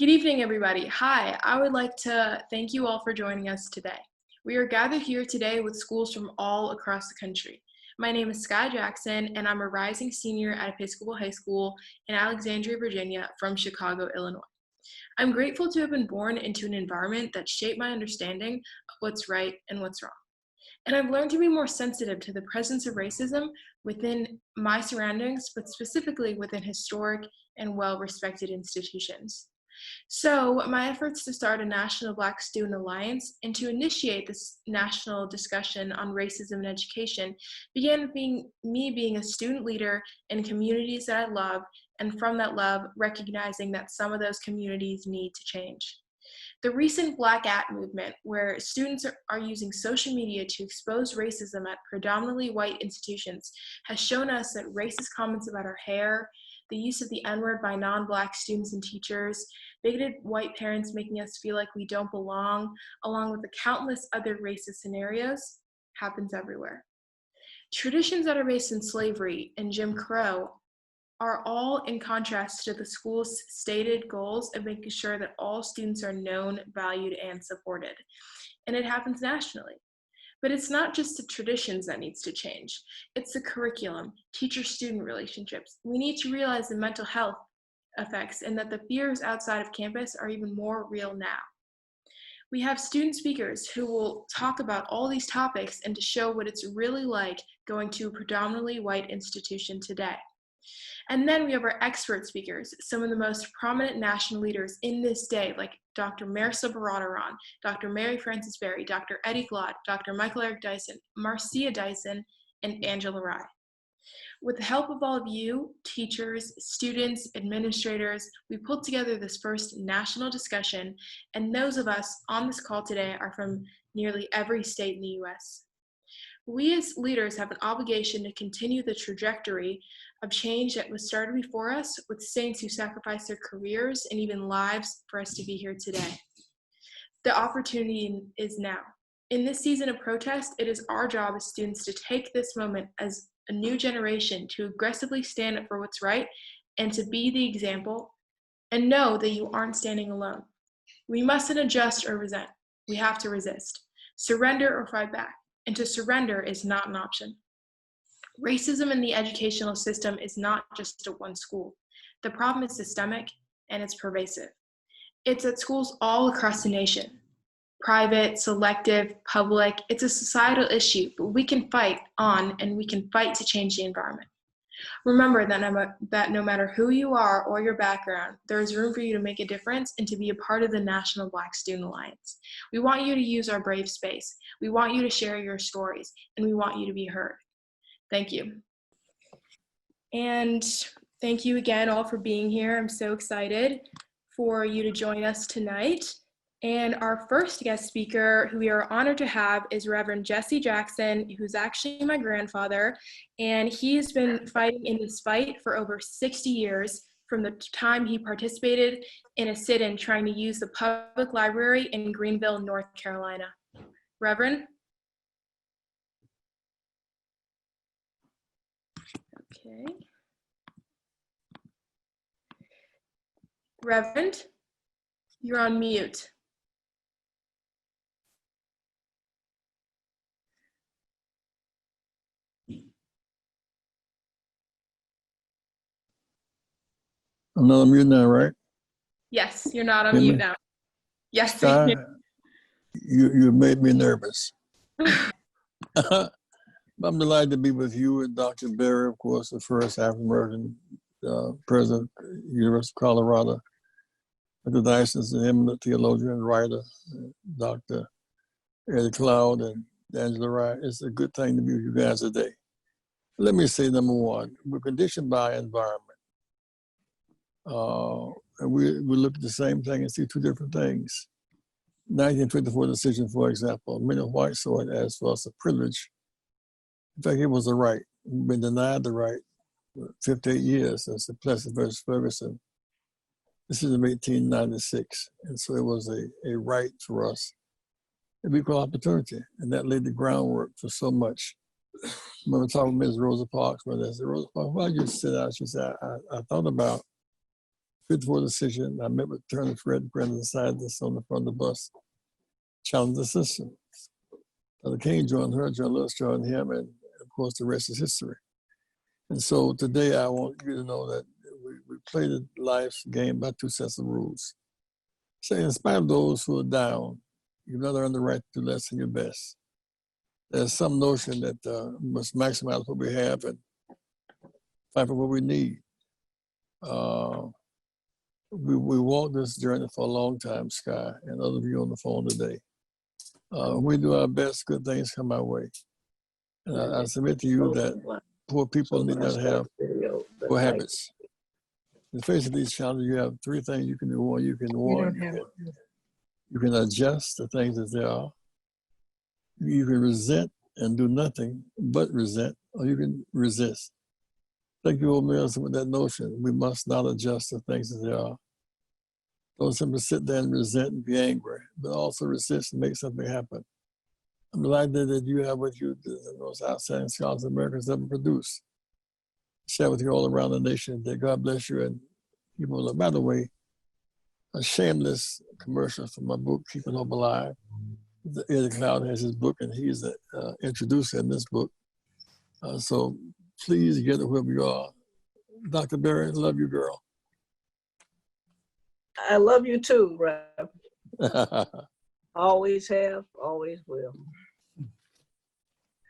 Good evening, everybody. Hi, I would like to thank you all for joining us today. We are gathered here today with schools from all across the country. My name is Skye Jackson, and I'm a rising senior at Episcopal High School in Alexandria, Virginia, from Chicago, Illinois. I'm grateful to have been born into an environment that shaped my understanding of what's right and what's wrong. And I've learned to be more sensitive to the presence of racism within my surroundings, but specifically within historic and well-respected institutions. So my efforts to start a National Black Student Alliance and to initiate this national discussion on racism in education began with me being a student leader in communities that I love, and from that love, recognizing that some of those communities need to change. The recent Black At movement, where students are using social media to expose racism at predominantly white institutions, has shown us that racist comments about our hair, the use of the N-word by non-Black students and teachers, bigoted white parents making us feel like we don't belong, along with the countless other racist scenarios, happens everywhere. Traditions that are based in slavery and Jim Crow are all in contrast to the school's stated goals of making sure that all students are known, valued, and supported. And it happens nationally. But it's not just the traditions that needs to change. It's the curriculum, teacher-student relationships. We need to realize the mental health effects and that the fears outside of campus are even more real now. We have student speakers who will talk about all these topics and to show what it's really like going to a predominantly white institution today. And then we have our expert speakers, some of the most prominent national leaders in this day, like Dr. Mehrsa Baradaran, Dr. Mary Frances Berry, Dr. Eddie Glaude, Dr. Michael Eric Dyson, Marcia Dyson, and Angela Rye. With the help of all of you, teachers, students, administrators, we pulled together this first national discussion, and those of us on this call today are from nearly every state in the U.S. We as leaders have an obligation to continue the trajectory of change that was started before us with saints who sacrificed their careers and even lives for us to be here today. The opportunity is now. In this season of protest, it is our job as students to take this moment as a new generation to aggressively stand up for what's right and to be the example and know that you aren't standing alone. We mustn't adjust or resent. We have to resist, surrender or fight back. And to surrender is not an option. Racism in the educational system is not just at one school. The problem is systemic and it's pervasive. It's at schools all across the nation. Private, selective, public, it's a societal issue, but we can fight on and we can fight to change the environment. Remember that no matter who you are or your background, there is room for you to make a difference and to be a part of the National Black Student Alliance. We want you to use our brave space. We want you to share your stories, and we want you to be heard. Thank you. And thank you again all for being here. I'm so excited for you to join us tonight. And our first guest speaker, who we are honored to have, is Reverend Jesse Jackson, who's actually my grandfather. And he's been fighting in this fight for over 60 years from the time he participated in a sit-in trying to use the public library in Greenville, North Carolina. Reverend? Okay. Reverend, you're on mute. I'm not on mute now, right? Yes, you're not on mute now. Yes. Skye, you made me nervous. I'm delighted to be with you and Dr. Berry, of course, the first African-American president of the University of Colorado. Dr. Dyson is an eminent theologian and writer. Dr. Eddie Glaude and Angela Rye. It's a good thing to be with you guys today. Let me say, number one, we're conditioned by environment. And we look at the same thing and see two different things. 1924 decision, for example, many whites saw it as for us a privilege. In fact, it was a right. We've been denied the right for 58 years since the Plessy versus Ferguson. This is in 1896. And so it was a right for us. An equal opportunity. And that laid the groundwork for so much. I remember talking with Ms. Rosa Parks, when I said, Rosa Parks, why did you sit out? She said, I thought about 1954 decision. I met with Attorney Fred Brennan, scientist on the front of the bus, challenged the system. Dr. King joined her, John Lewis joined him, and of course the rest is history. And so today I want you to know that we play the life's game by two sets of rules. So in spite of those who are down, you've not earned the right to do less than your best. There's some notion that we must maximize what we have and fight for what we need. We walked this journey for a long time, Skye, and other of you on the phone today. We do our best, good things come our way. And I submit to you that poor people need not have poor habits. In the face of these challenges, you have three things you can do. One, you can adjust the things as they are. You can resent and do nothing but resent, or you can resist. Thank you, old Mehrsa, with that notion. We must not adjust the things as they are. Don't simply sit there and resent and be angry, but also resist and make something happen. I'm delighted that you have what you do, the most outstanding scholars America's ever produced. Share with you all around the nation that God bless you. And people, by the way, a shameless commercial for my book, Keeping Hope Alive. Eddie Glaude has his book, and he's the introducer in this book. So please get it wherever you are. Dr. Berry, love you, girl. I love you too, Rev. Always have, always will.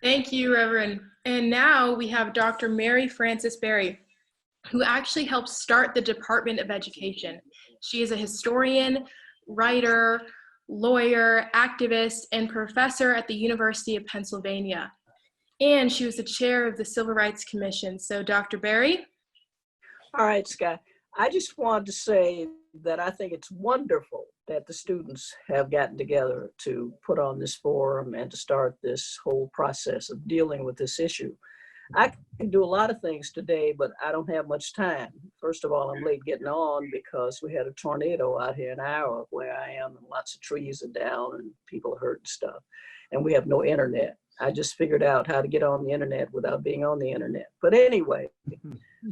Thank you, Reverend. And now we have Dr. Mary Frances Berry, who actually helped start the Department of Education. She is a historian, writer, lawyer, activist, and professor at the University of Pennsylvania. And she was the chair of the Civil Rights Commission. So Dr. Berry? All right, Skye. I just wanted to say that I think it's wonderful that the students have gotten together to put on this forum and to start this whole process of dealing with this issue. I can do a lot of things today, but I don't have much time. First of all, I'm late getting on because we had a tornado out here an hour where I am, and lots of trees are down and people are hurt and stuff. And we have no internet. I just figured out how to get on the internet without being on the internet. But anyway,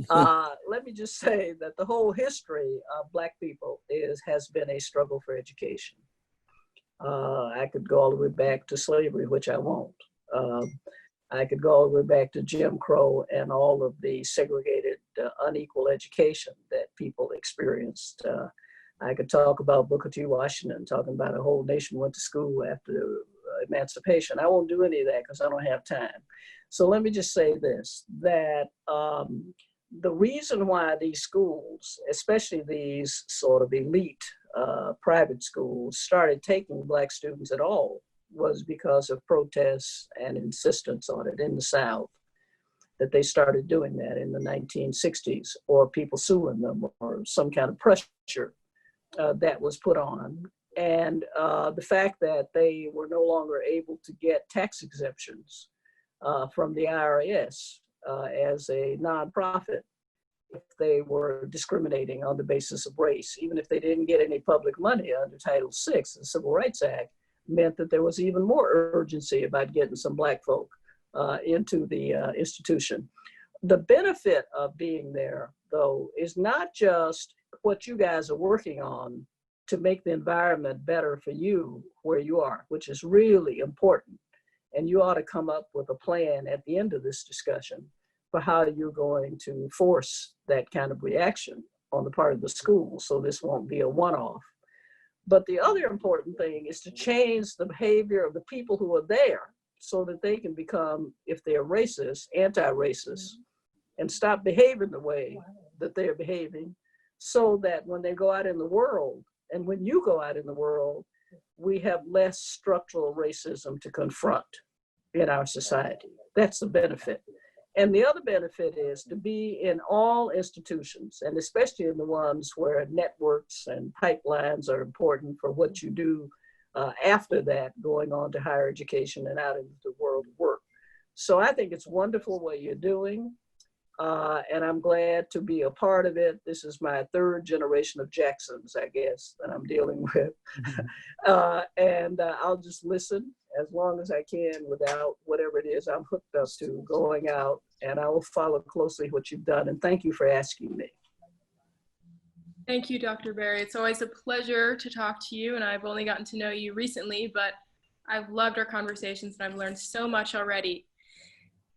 let me just say that the whole history of Black people has been a struggle for education. I could go all the way back to slavery, which I won't. I could go all the way back to Jim Crow and all of the segregated, unequal education that people experienced. I could talk about Booker T. Washington, talking about a whole nation went to school after emancipation. I won't do any of that because I don't have time. So let me just say this, that the reason why these schools, especially these sort of elite private schools, started taking Black students at all was because of protests and insistence on it in the South, that they started doing that in the 1960s, or people suing them, or some kind of pressure that was put on. And the fact that they were no longer able to get tax exemptions from the IRS as a nonprofit if they were discriminating on the basis of race, even if they didn't get any public money under Title VI, the Civil Rights Act, meant that there was even more urgency about getting some Black folk into the institution. The benefit of being there, though, is not just what you guys are working on to make the environment better for you where you are, which is really important. And you ought to come up with a plan at the end of this discussion for how you're going to force that kind of reaction on the part of the school, so this won't be a one-off. But the other important thing is to change the behavior of the people who are there so that they can become, if they're racist, anti-racist, and stop behaving the way that they're behaving, so that when they go out in the world, and when you go out in the world, we have less structural racism to confront in our society. That's the benefit. And the other benefit is to be in all institutions, and especially in the ones where networks and pipelines are important for what you do after that, going on to higher education and out into the world of work. So I think it's wonderful what you're doing, and I'm glad to be a part of it. This is my third generation of Jacksons, I guess, that I'm dealing with. And I'll just listen as long as I can without whatever it is I'm hooked up to going out, and I will follow closely what you've done. And thank you for asking me. Thank you, Dr. Barry. It's always a pleasure to talk to you, and I've only gotten to know you recently, but I've loved our conversations and I've learned so much already.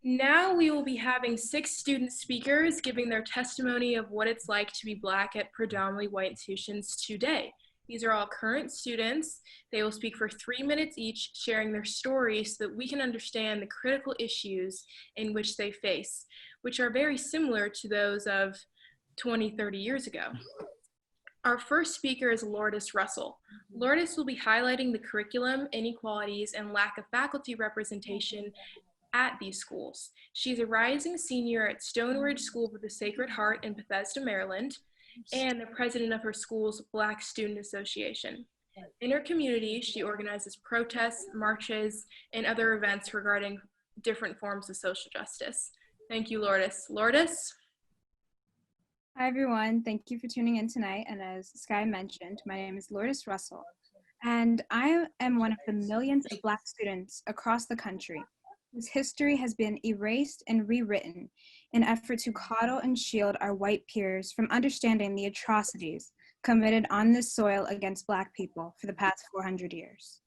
Now we will be having 6 student speakers giving their testimony of what it's like to be Black at predominantly white institutions today. These are all current students. They will speak for 3 minutes each, sharing their stories so that we can understand the critical issues in which they face, which are very similar to those of 20, 30 years ago. Our first speaker is Lourdes Russell. Lourdes will be highlighting the curriculum, inequalities, and lack of faculty representation at these schools. She's a rising senior at Stonebridge School of the Sacred Heart in Bethesda, Maryland, and the president of her school's Black Student Association. In her community, she organizes protests, marches, and other events regarding different forms of social justice. Thank you, Lourdes. Lourdes? Hi, everyone. Thank you for tuning in tonight. And as Skye mentioned, my name is Lourdes Russell, and I am one of the millions of Black students across the country whose history has been erased and rewritten in effort to coddle and shield our white peers from understanding the atrocities committed on this soil against Black people for the past 400 years.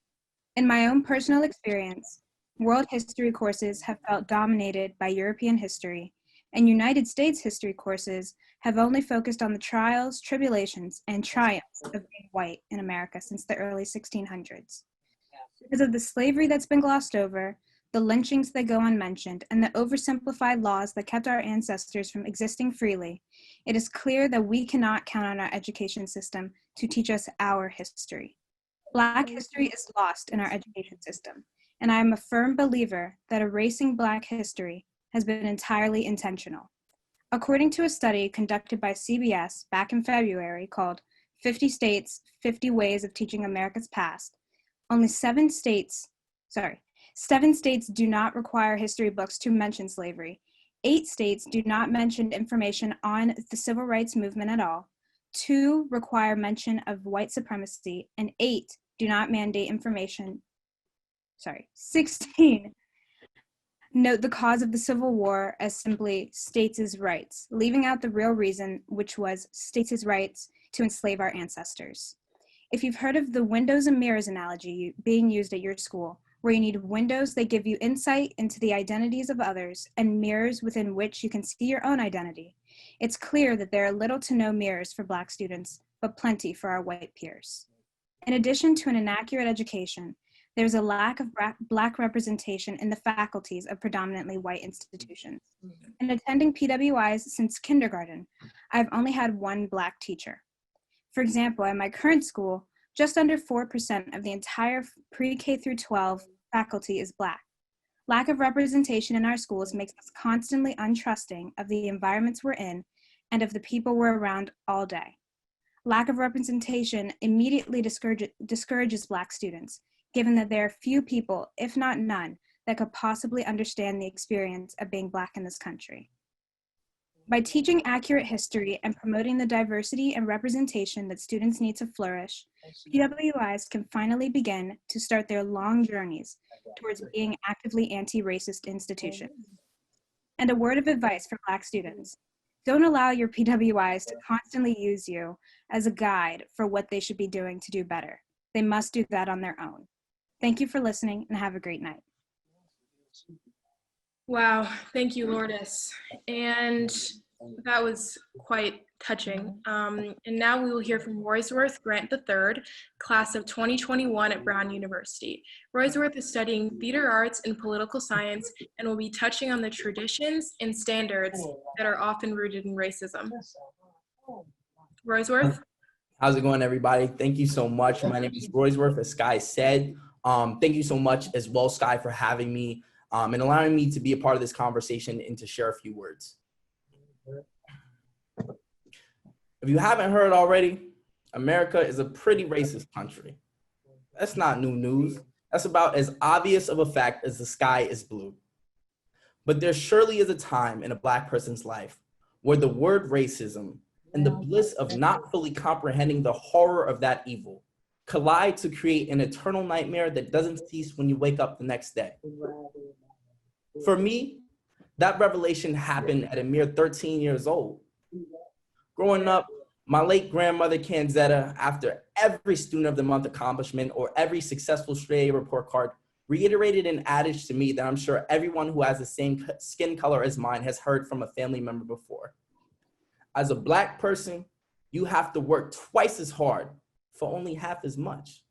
In my own personal experience, world history courses have felt dominated by European history, and United States history courses have only focused on the trials, tribulations, and triumphs of being white in America since the early 1600s. Because of the slavery that's been glossed over, the lynchings that go unmentioned, and the oversimplified laws that kept our ancestors from existing freely, it is clear that we cannot count on our education system to teach us our history. Black history is lost in our education system, and I am a firm believer that erasing Black history has been entirely intentional. According to a study conducted by CBS back in February called 50 States, 50 Ways of Teaching America's Past, only 7 states do not require history books to mention slavery. 8 states do not mention information on the civil rights movement at all. 2 require mention of white supremacy, and 8 do not mandate information. 16 note the cause of the Civil War as simply states' rights, leaving out the real reason, which was states' rights to enslave our ancestors. If you've heard of the windows and mirrors analogy being used at your school, where you need windows that give you insight into the identities of others and mirrors within which you can see your own identity, it's clear that there are little to no mirrors for Black students, but plenty for our white peers. In addition to an inaccurate education, there's a lack of Black representation in the faculties of predominantly white institutions. In attending PWIs since kindergarten, I've only had 1 Black teacher. For example, at my current school, just under 4% of the entire pre-K through 12 faculty is Black. Lack of representation in our schools makes us constantly untrusting of the environments we're in and of the people we're around all day. Lack of representation immediately discourages Black students, given that there are few people, if not none, that could possibly understand the experience of being Black in this country. By teaching accurate history and promoting the diversity and representation that students need to flourish, PWIs can finally begin to start their long journeys towards being actively anti-racist institutions. And a word of advice for Black students: don't allow your PWIs to constantly use you as a guide for what they should be doing to do better. They must do that on their own. Thank you for listening, and have a great night. Wow, thank you, Lourdes. And that was quite touching. And now we will hear from Roysworth Grant III, class of 2021 at Brown University. Roysworth is studying theater arts and political science and will be touching on the traditions and standards that are often rooted in racism. Roysworth? How's it going, everybody? Thank you so much. My name is Roysworth, as Skye said. Thank you so much as well, Skye, for having me and allowing me to be a part of this conversation and to share a few words. If you haven't heard already, America is a pretty racist country. That's not new news. That's about as obvious of a fact as the sky is blue. But there surely is a time in a Black person's life where the word racism and the bliss of not fully comprehending the horror of that evil collide to create an eternal nightmare that doesn't cease when you wake up the next day. For me, that revelation happened at a mere 13 years old. Growing up, My late grandmother Canzetta, after every Student of the Month accomplishment or every successful straight A report card, reiterated an adage to me that I'm sure everyone who has the same skin color as mine has heard from a family member before. As a Black person, you have to work twice as hard for only half as much.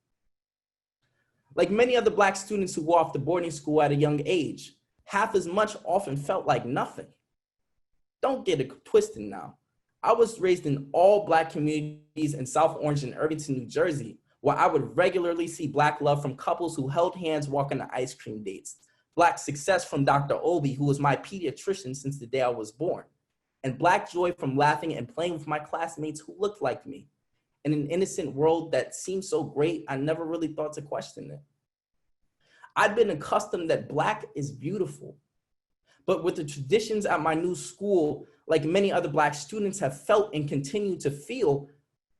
Like many other Black students who go off to boarding school at a young age, half as much often felt like nothing. Don't get it twisted now. I was raised in all Black communities in South Orange and Irvington, New Jersey, where I would regularly see Black love from couples who held hands walking to ice cream dates, Black success from Dr. Obi, who was my pediatrician since the day I was born, and Black joy from laughing and playing with my classmates who looked like me. In an innocent world that seemed so great, I never really thought to question it. I'd been accustomed that Black is beautiful, but with the traditions at my new school, like many other Black students have felt and continue to feel,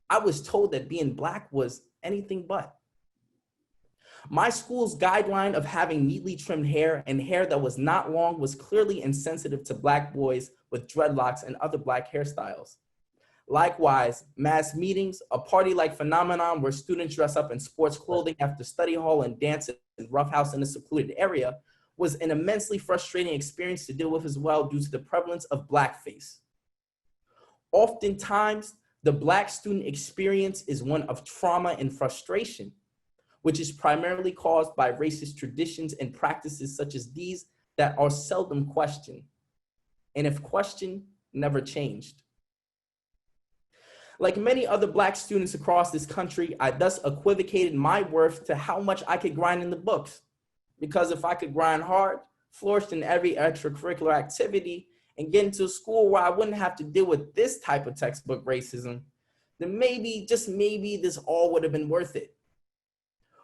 I was told that being Black was anything but. My school's guideline of having neatly trimmed hair and hair that was not long was clearly insensitive to Black boys with dreadlocks and other Black hairstyles. Likewise, mass meetings, a party-like phenomenon where students dress up in sports clothing after study hall and dance and roughhouse in a secluded area, was an immensely frustrating experience to deal with as well due to the prevalence of Blackface. Oftentimes, the Black student experience is one of trauma and frustration, which is primarily caused by racist traditions and practices such as these that are seldom questioned, and if questioned, never changed. Like many other Black students across this country, I thus equivocated my worth to how much I could grind in the books. Because if I could grind hard, flourish in every extracurricular activity, and get into a school where I wouldn't have to deal with this type of textbook racism, then maybe, just maybe, this all would have been worth it.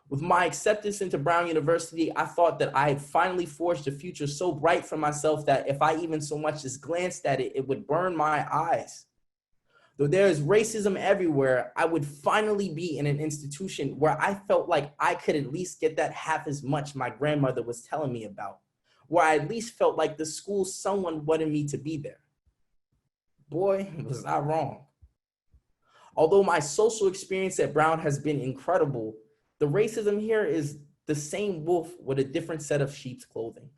With my acceptance into Brown University, I thought that I had finally forged a future so bright for myself that if I even so much as glanced at it, it would burn my eyes. Though there is racism everywhere, I would finally be in an institution where I felt like I could at least get that half as much my grandmother was telling me about, where I at least felt like the school someone wanted me to be there. Boy, was I wrong. Although my social experience at Brown has been incredible, the racism here is the same wolf with a different set of sheep's clothing.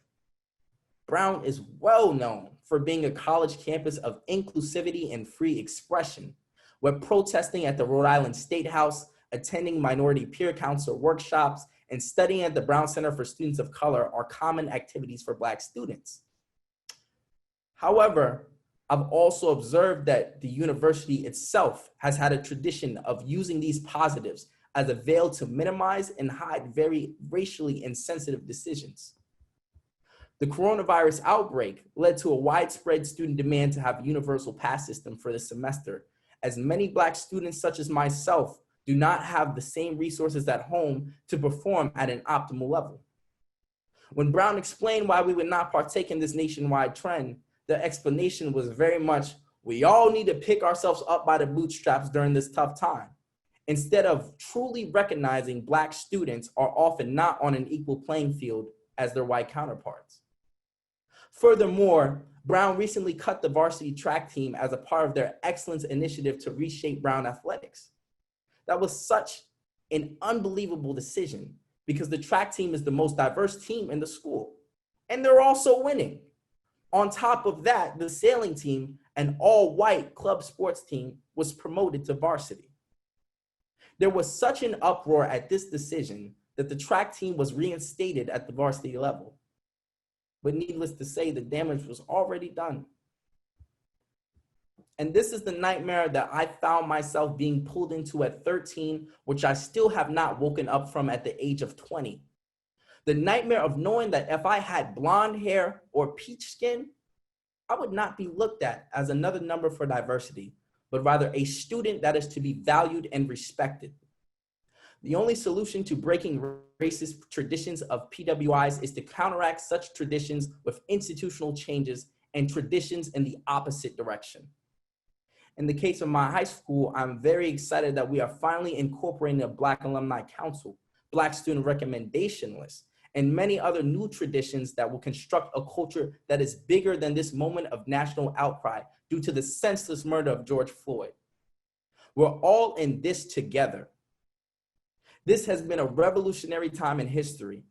Brown is well known for being a college campus of inclusivity and free expression, where protesting at the Rhode Island State House, attending minority peer council workshops, and studying at the Brown Center for Students of Color are common activities for Black students. However, I've also observed that the university itself has had a tradition of using these positives as a veil to minimize and hide very racially insensitive decisions. The coronavirus outbreak led to a widespread student demand to have a universal pass system for the semester, as many Black students such as myself do not have the same resources at home to perform at an optimal level. When Brown explained why we would not partake in this nationwide trend, the explanation was very much, we all need to pick ourselves up by the bootstraps during this tough time, instead of truly recognizing Black students are often not on an equal playing field as their white counterparts. Furthermore, Brown recently cut the varsity track team as a part of their excellence initiative to reshape Brown athletics. That was such an unbelievable decision because the track team is the most diverse team in the school, and they're also winning. On top of that, the sailing team, an all-white club sports team, was promoted to varsity. There was such an uproar at this decision that the track team was reinstated at the varsity level. But needless to say, the damage was already done. And this is the nightmare that I found myself being pulled into at 13, which I still have not woken up from at the age of 20. The nightmare of knowing that if I had blonde hair or peach skin, I would not be looked at as another number for diversity, but rather a student that is to be valued and respected. The only solution to breaking racist traditions of PWIs is to counteract such traditions with institutional changes and traditions in the opposite direction. In the case of my high school, I'm very excited that we are finally incorporating a Black Alumni Council, Black Student Recommendation List, and many other new traditions that will construct a culture that is bigger than this moment of national outcry due to the senseless murder of George Floyd. We're all in this together. This has been a revolutionary time in history.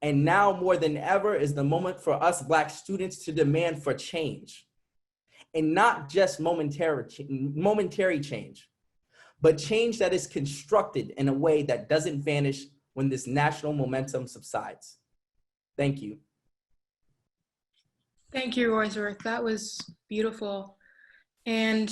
And now more than ever is the moment for us Black students to demand for change. And not just momentary change, but change that is constructed in a way that doesn't vanish when this national momentum subsides. Thank you. Thank you, Roysworth. That was beautiful. And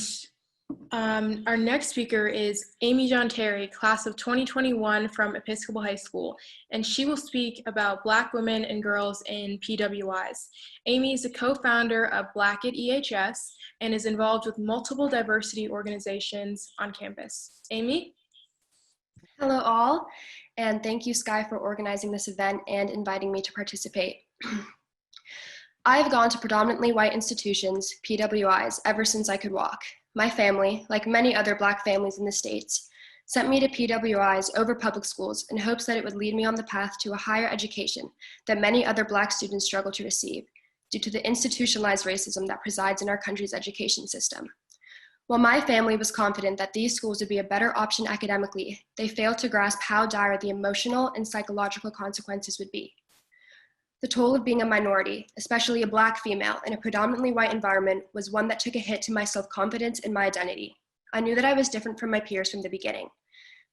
our next speaker is Amy John Terry, class of 2021 from Episcopal High School, and she will speak about Black women and girls in PWIs. Amy is a co-founder of Black at EHS and is involved with multiple diversity organizations on campus. Amy? Hello all, and thank you, Skye, for organizing this event and inviting me to participate. I have gone to predominantly white institutions, PWIs, ever since I could walk. My family, like many other Black families in the States, sent me to PWIs over public schools in hopes that it would lead me on the path to a higher education that many other Black students struggle to receive due to the institutionalized racism that presides in our country's education system. While my family was confident that these schools would be a better option academically, they failed to grasp how dire the emotional and psychological consequences would be. The toll of being a minority, especially a Black female in a predominantly white environment, was one that took a hit to my self-confidence and my identity. I knew that I was different from my peers from the beginning.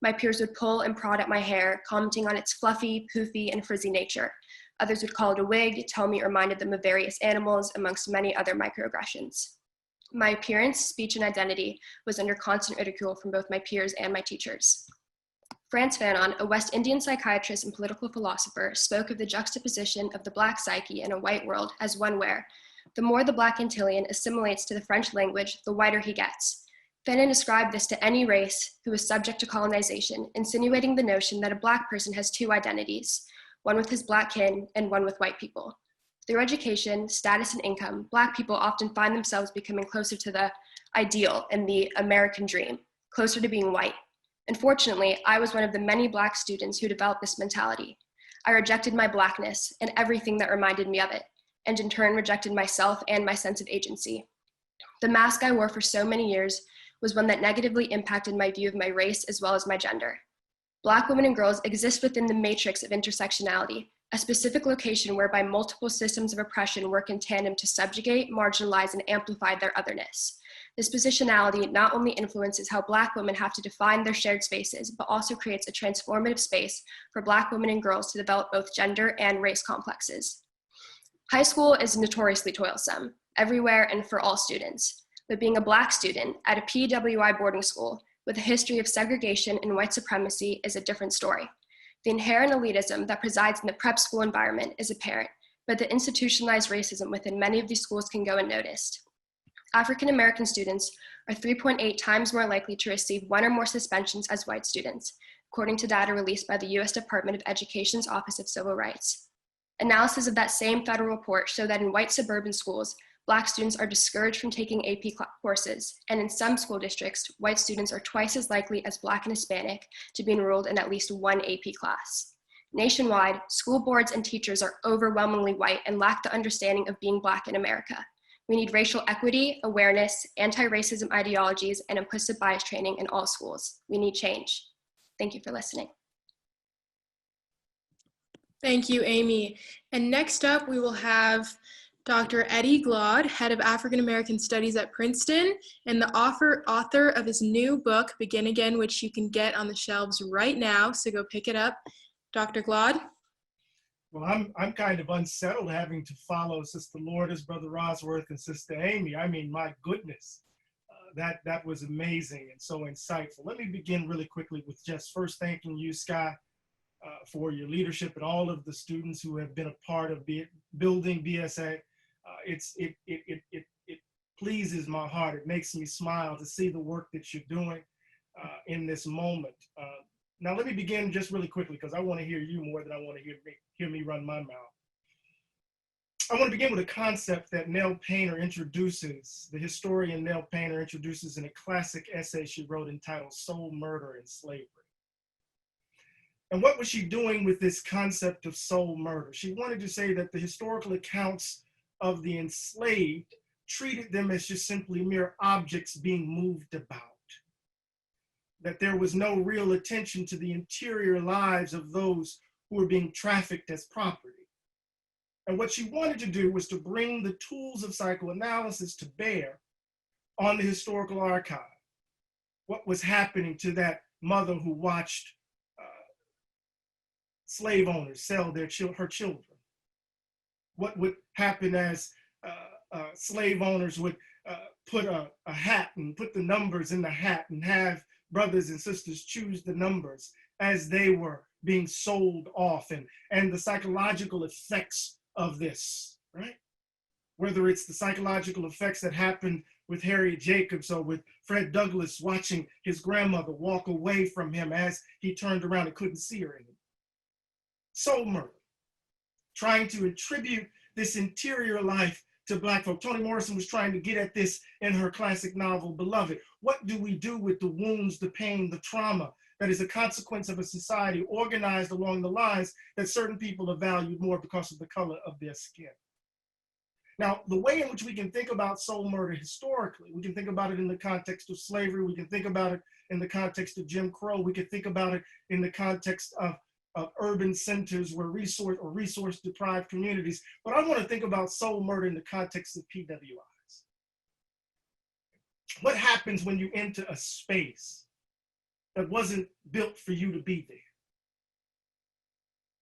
My peers would pull and prod at my hair, commenting on its fluffy, poofy, and frizzy nature. Others would call it a wig, tell me it reminded them of various animals, amongst many other microaggressions. My appearance, speech, and identity was under constant ridicule from both my peers and my teachers. Frantz Fanon, a West Indian psychiatrist and political philosopher, spoke of the juxtaposition of the Black psyche in a white world as one where, the more the Black Antillian assimilates to the French language, the whiter he gets. Fanon ascribed this to any race who is subject to colonization, insinuating the notion that a Black person has two identities, one with his Black kin and one with white people. Through education, status, and income, Black people often find themselves becoming closer to the ideal and the American dream, closer to being white. Unfortunately, I was one of the many Black students who developed this mentality. I rejected my Blackness and everything that reminded me of it, and in turn rejected myself and my sense of agency. The mask I wore for so many years was one that negatively impacted my view of my race as well as my gender. Black women and girls exist within the matrix of intersectionality, a specific location whereby multiple systems of oppression work in tandem to subjugate, marginalize, and amplify their otherness. This positionality not only influences how Black women have to define their shared spaces, but also creates a transformative space for Black women and girls to develop both gender and race complexes. High school is notoriously toilsome, everywhere and for all students. But being a Black student at a PWI boarding school with a history of segregation and white supremacy is a different story. The inherent elitism that presides in the prep school environment is apparent, but the institutionalized racism within many of these schools can go unnoticed. African American students are 3.8 times more likely to receive one or more suspensions as white students, according to data released by the U.S. Department of Education's Office of Civil Rights. Analysis of that same federal report show that in white suburban schools, Black students are discouraged from taking AP courses, and in some school districts, white students are twice as likely as Black and Hispanic to be enrolled in at least one AP class. Nationwide, school boards and teachers are overwhelmingly white and lack the understanding of being Black in America. We need racial equity, awareness, anti-racism ideologies, and implicit bias training in all schools. We need change. Thank you for listening. Thank you, Amy. And next up, we will have Dr. Eddie Glaude, head of African American Studies at Princeton, and the author of his new book, Begin Again, which you can get on the shelves right now, so go pick it up. Dr. Glaude? Well, I'm kind of unsettled having to follow Sister Lourdes, Brother Roysworth, and Sister Amy. I mean, my goodness, that was amazing and so insightful. Let me begin really quickly with just first thanking you, Skye, for your leadership and all of the students who have been a part of building BSA. It pleases my heart. It makes me smile to see the work that you're doing in this moment. Now, let me begin just really quickly because I want to hear you more than I want to hear me run my mouth. I want to begin with a concept that Nell Painter introduces, the historian Nell Painter introduces in a classic essay she wrote entitled Soul, Murder, and Slavery. And what was she doing with this concept of soul murder? She wanted to say that the historical accounts of the enslaved treated them as just simply mere objects being moved about. that there was no real attention to the interior lives of those who were being trafficked as property. And what she wanted to do was to bring the tools of psychoanalysis to bear on the historical archive. What was happening to that mother who watched slave owners sell her children? What would happen as slave owners would put a hat and put the numbers in the hat and have brothers and sisters choose the numbers as they were being sold off, and the psychological effects of this, right? Whether it's the psychological effects that happened with Harriet Jacobs or with Fred Douglass watching his grandmother walk away from him as he turned around and couldn't see her anymore. Soul murder, trying to attribute this interior life to Black folk. Toni Morrison was trying to get at this in her classic novel, Beloved. What do we do with the wounds, the pain, the trauma that is a consequence of a society organized along the lines that certain people are valued more because of the color of their skin? Now, the way in which we can think about soul murder historically, we can think about it in the context of slavery, we can think about it in the context of Jim Crow, we can think about it in the context of urban centers where resource deprived communities. But I want to think about soul murder in the context of PWIs. What happens when you enter a space that wasn't built for you to be there?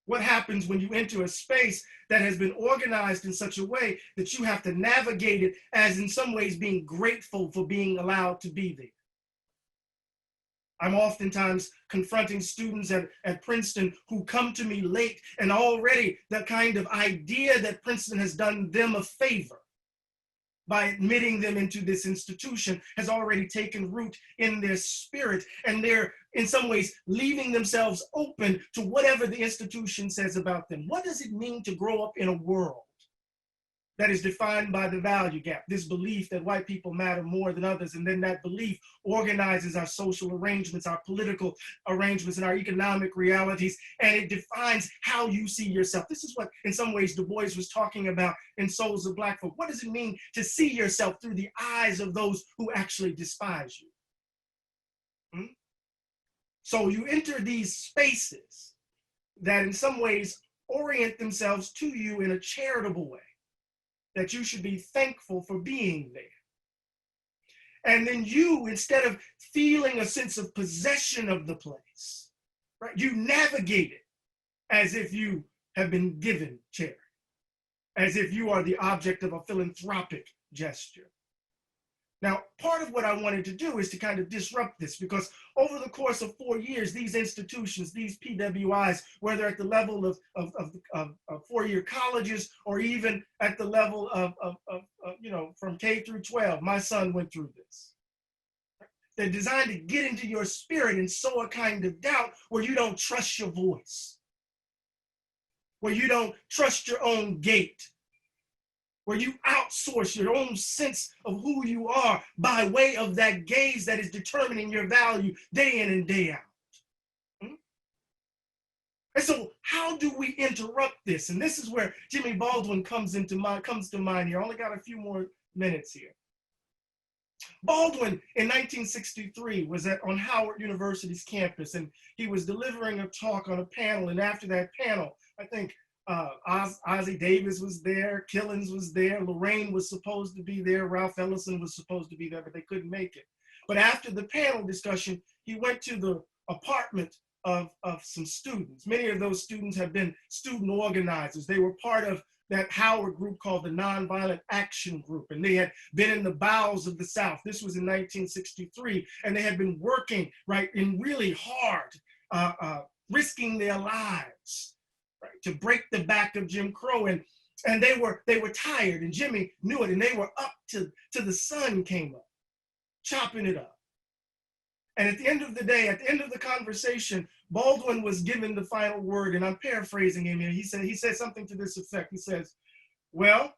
What happens when you enter a space that has been organized in such a way that you have to navigate it as in some ways being grateful for being allowed to be there? I'm oftentimes confronting students at Princeton who come to me late, and already the kind of idea that Princeton has done them a favor by admitting them into this institution has already taken root in their spirit, and they're in some ways leaving themselves open to whatever the institution says about them. What does it mean to grow up in a world that is defined by the value gap, this belief that white people matter more than others, and then that belief organizes our social arrangements, our political arrangements, and our economic realities, and it defines how you see yourself? This is what, in some ways, Du Bois was talking about in Souls of Black Folk. What does it mean to see yourself through the eyes of those who actually despise you? So you enter these spaces that in some ways orient themselves to you in a charitable way, that you should be thankful for being there. And then you, instead of feeling a sense of possession of the place, right, you navigate it as if you have been given charity, as if you are the object of a philanthropic gesture. Now, part of what I wanted to do is to kind of disrupt this, because over the course of 4 years, these institutions, these PWIs, whether at the level of four-year colleges or even at the level of from K through 12, my son went through this. They're designed to get into your spirit and sow a kind of doubt where you don't trust your voice, where you don't trust your own gait, where you outsource your own sense of who you are by way of that gaze that is determining your value day in and day out. And so how do we interrupt this? And this is where Jimmy Baldwin comes to mind here. I only got a few more minutes here. Baldwin in 1963 was on Howard University's campus, and he was delivering a talk on a panel. And after that panel, I think Ozzie Davis was there, Killens was there, Lorraine was supposed to be there, Ralph Ellison was supposed to be there, but they couldn't make it. But after the panel discussion, he went to the apartment of some students. Many of those students have been student organizers. They were part of that Howard group called the Nonviolent Action Group, and they had been in the bowels of the South. This was in 1963, and they had been working, right, in really hard, risking their lives, right, to break the back of Jim Crow, and they were tired, and Jimmy knew it, and they were up to the sun came up, chopping it up. And at the end of the day, at the end of the conversation, Baldwin was given the final word, and I'm paraphrasing him here. He said something to this effect. He says, well,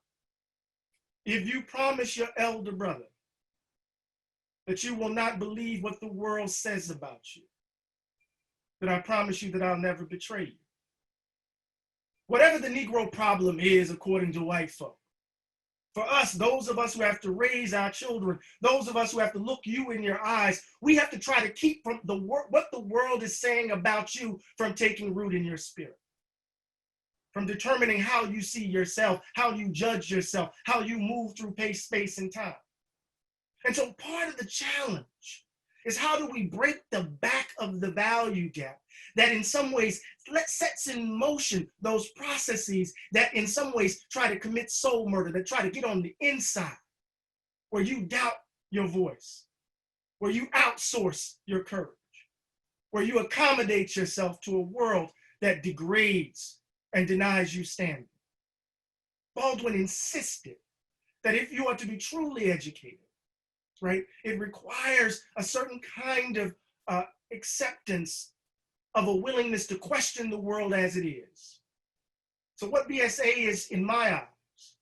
if you promise your elder brother that you will not believe what the world says about you, then I promise you that I'll never betray you. Whatever the Negro problem is, according to white folk, For us, those of us who have to raise our children, those of us who have to look you in your eyes, we have to try to keep from what the world is saying about you from taking root in your spirit, from determining how you see yourself, how you judge yourself, how you move through space, and time. And so part of the challenge is, how do we break the back of the value gap that in some ways sets in motion those processes that in some ways try to commit soul murder, that try to get on the inside, where you doubt your voice, where you outsource your courage, where you accommodate yourself to a world that degrades and denies you standing. Baldwin insisted that if you are to be truly educated, right, it requires a certain kind of acceptance of a willingness to question the world as it is. So what BSA is, in my eyes,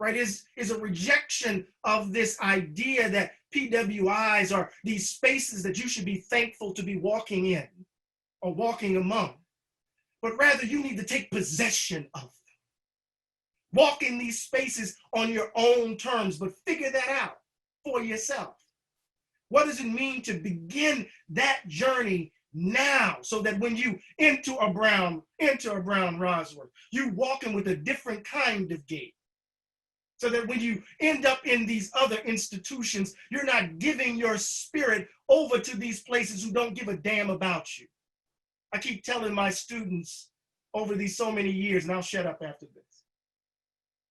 right, is a rejection of this idea that PWIs are these spaces that you should be thankful to be walking in or walking among, but rather you need to take possession of them. Walk in these spaces on your own terms, but figure that out for yourself. What does it mean to begin that journey now, so that when you enter a Brown Roysworth, you walking with a different kind of gait? So that when you end up in these other institutions, you're not giving your spirit over to these places who don't give a damn about you. I keep telling my students over these so many years, and I'll shut up after this,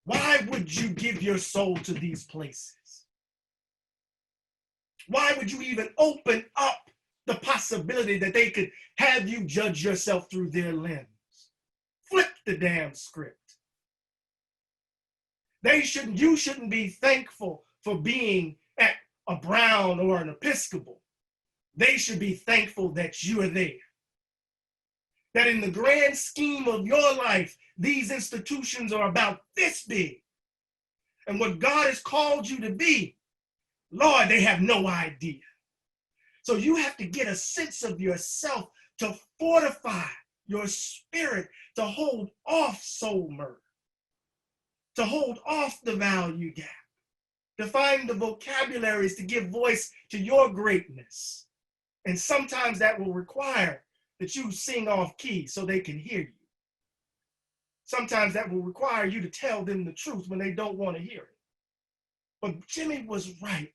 why would you give your soul to these places? Why would you even open up the possibility that they could have you judge yourself through their lens? Flip the damn script. You shouldn't be thankful for being at a Brown or an Episcopal. They should be thankful that you are there. That in the grand scheme of your life, these institutions are about this big. And what God has called you to be, Lord, they have no idea. So you have to get a sense of yourself to fortify your spirit, to hold off soul murder, to hold off the value gap, to find the vocabularies to give voice to your greatness. And sometimes that will require that you sing off key so they can hear you. Sometimes that will require you to tell them the truth when they don't want to hear it. But Jimmy was right.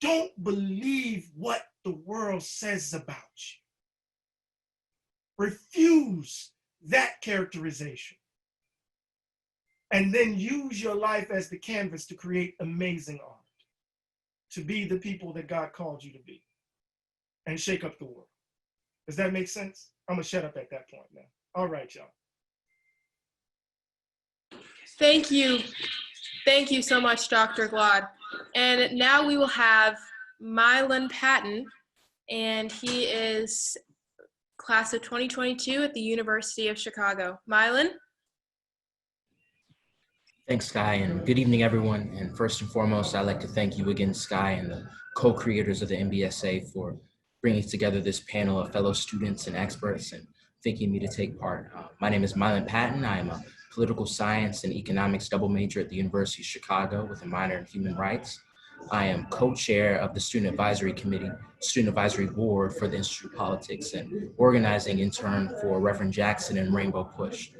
Don't believe what the world says about you. Refuse that characterization. And then use your life as the canvas to create amazing art, to be the people that God called you to be, and shake up the world. Does that make sense? I'm gonna shut up at that point now. All right, y'all. Thank you. Thank you so much, Dr. Glaude. And now we will have Mylon Patton, and he is class of 2022 at the University of Chicago. Mylon? Thanks, Skye, and good evening, everyone. And first and foremost, I'd like to thank you again, Skye, and the co-creators of the MBSA for bringing together this panel of fellow students and experts and thanking me to take part. My name is Mylon Patton. I am a political science and economics double major at the University of Chicago with a minor in human rights. I am co-chair of the Student Advisory Committee, Student Advisory Board for the Institute of Politics, and organizing intern for Reverend Jackson and Rainbow Push.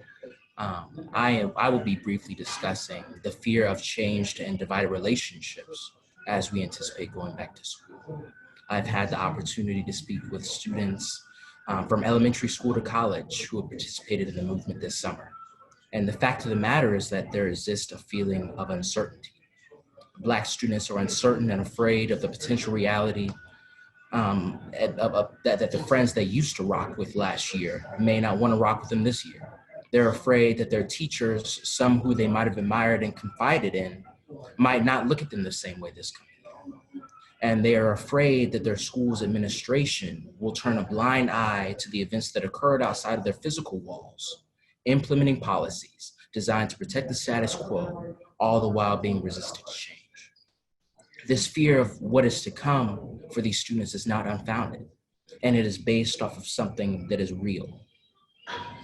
I will be briefly discussing the fear of changed and divided relationships as we anticipate going back to school. I've had the opportunity to speak with students from elementary school to college who have participated in the movement this summer. And the fact of the matter is that there exists a feeling of uncertainty. Black students are uncertain and afraid of the potential reality that the friends they used to rock with last year may not want to rock with them this year. They're afraid that their teachers, some who they might have admired and confided in, might not look at them the same way this coming year. And they are afraid that their school's administration will turn a blind eye to the events that occurred outside of their physical walls, implementing policies designed to protect the status quo, all the while being resistant to change. This fear of what is to come for these students is not unfounded, and it is based off of something that is real.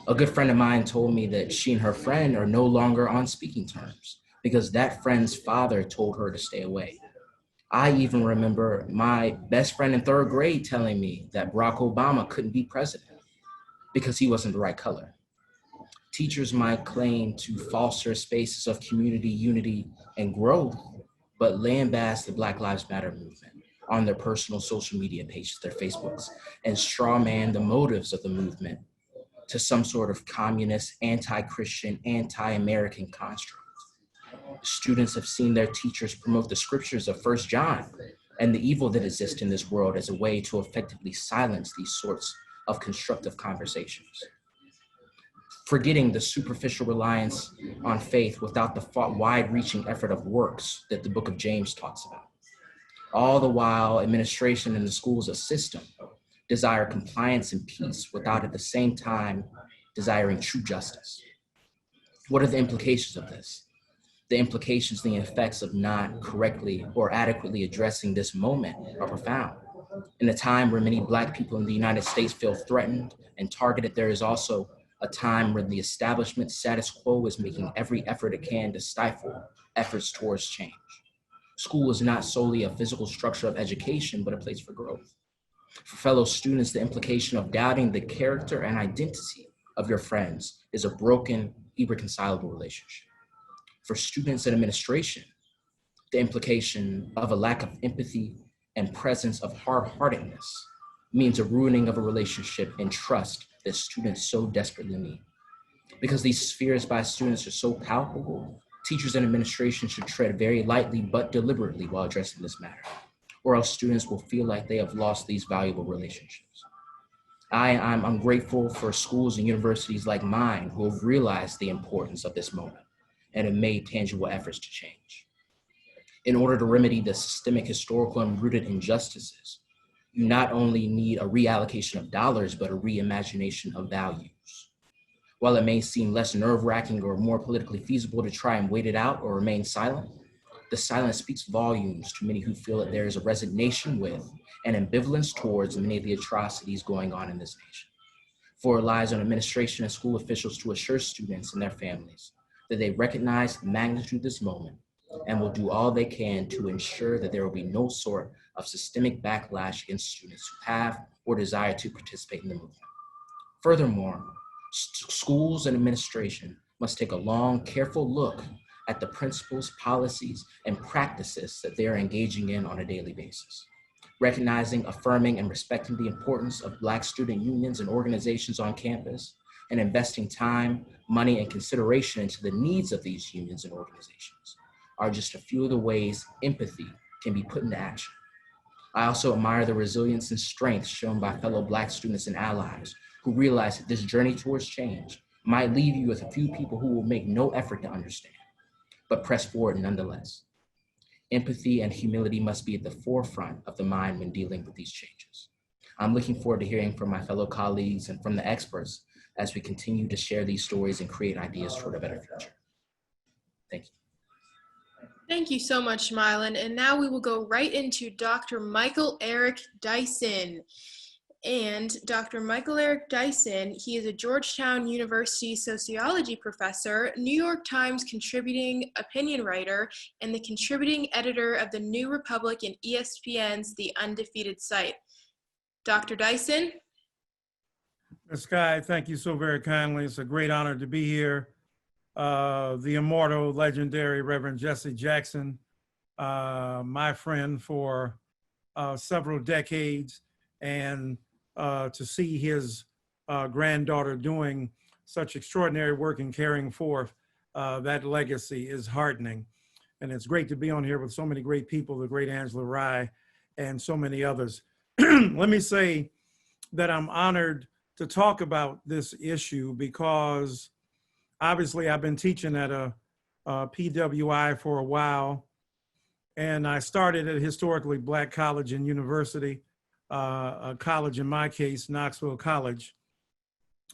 A good friend of mine told me that she and her friend are no longer on speaking terms because that friend's father told her to stay away. I even remember my best friend in third grade telling me that Barack Obama couldn't be president because he wasn't the right color. Teachers might claim to foster spaces of community unity and growth, but lambast the Black Lives Matter movement on their personal social media pages, their Facebooks, and strawman the motives of the movement to some sort of communist, anti-Christian, anti-American construct. Students have seen their teachers promote the scriptures of 1 John and the evil that exists in this world as a way to effectively silence these sorts of constructive conversations, forgetting the superficial reliance on faith without the wide-reaching effort of works that the book of James talks about. All the while, administration in the school as a system desire compliance and peace without at the same time desiring true justice. What are the implications of this? The implications, the effects of not correctly or adequately addressing this moment are profound. In a time where many Black people in the United States feel threatened and targeted, there is also a time when the establishment status quo is making every effort it can to stifle efforts towards change. School is not solely a physical structure of education, but a place for growth. For fellow students, the implication of doubting the character and identity of your friends is a broken, irreconcilable relationship. For students in administration, the implication of a lack of empathy and presence of hard-heartedness means a ruining of a relationship and trust that students so desperately need. Because these spheres by students are so palpable, teachers and administration should tread very lightly but deliberately while addressing this matter, or else students will feel like they have lost these valuable relationships. I'm grateful for schools and universities like mine who have realized the importance of this moment and have made tangible efforts to change. In order to remedy the systemic, historical, and rooted injustices, you not only need a reallocation of dollars, but a reimagination of values. While it may seem less nerve-wracking or more politically feasible to try and wait it out or remain silent, the silence speaks volumes to many who feel that there is a resignation with and ambivalence towards many of the atrocities going on in this nation. For it lies on administration and school officials to assure students and their families that they recognize the magnitude of this moment and will do all they can to ensure that there will be no sort of systemic backlash against students who have or desire to participate in the movement. Furthermore, schools and administration must take a long, careful look at the principles, policies, and practices that they are engaging in on a daily basis. Recognizing, affirming, and respecting the importance of Black student unions and organizations on campus, and investing time, money, and consideration into the needs of these unions and organizations are just a few of the ways empathy can be put into action. I also admire the resilience and strength shown by fellow Black students and allies who realize that this journey towards change might leave you with a few people who will make no effort to understand, but press forward nonetheless. Empathy and humility must be at the forefront of the mind when dealing with these changes. I'm looking forward to hearing from my fellow colleagues and from the experts as we continue to share these stories and create ideas toward a better future. Thank you. Thank you so much, Mylon. And now we will go right into Dr. Michael Eric Dyson. And Dr. Michael Eric Dyson, he is a Georgetown University sociology professor, New York Times contributing opinion writer, and the contributing editor of the New Republic and ESPN's The Undefeated Site. Dr. Dyson? Skye, thank you so very kindly. It's a great honor to be here. The immortal, legendary Reverend Jesse Jackson, my friend for several decades, and to see his granddaughter doing such extraordinary work and carrying forth that legacy is heartening. And it's great to be on here with so many great people, the great Angela Rye and so many others. Let me say that I'm honored to talk about this issue because obviously I've been teaching at a PWI for a while, and I started at a historically Black college and university, a college in my case, Knoxville College.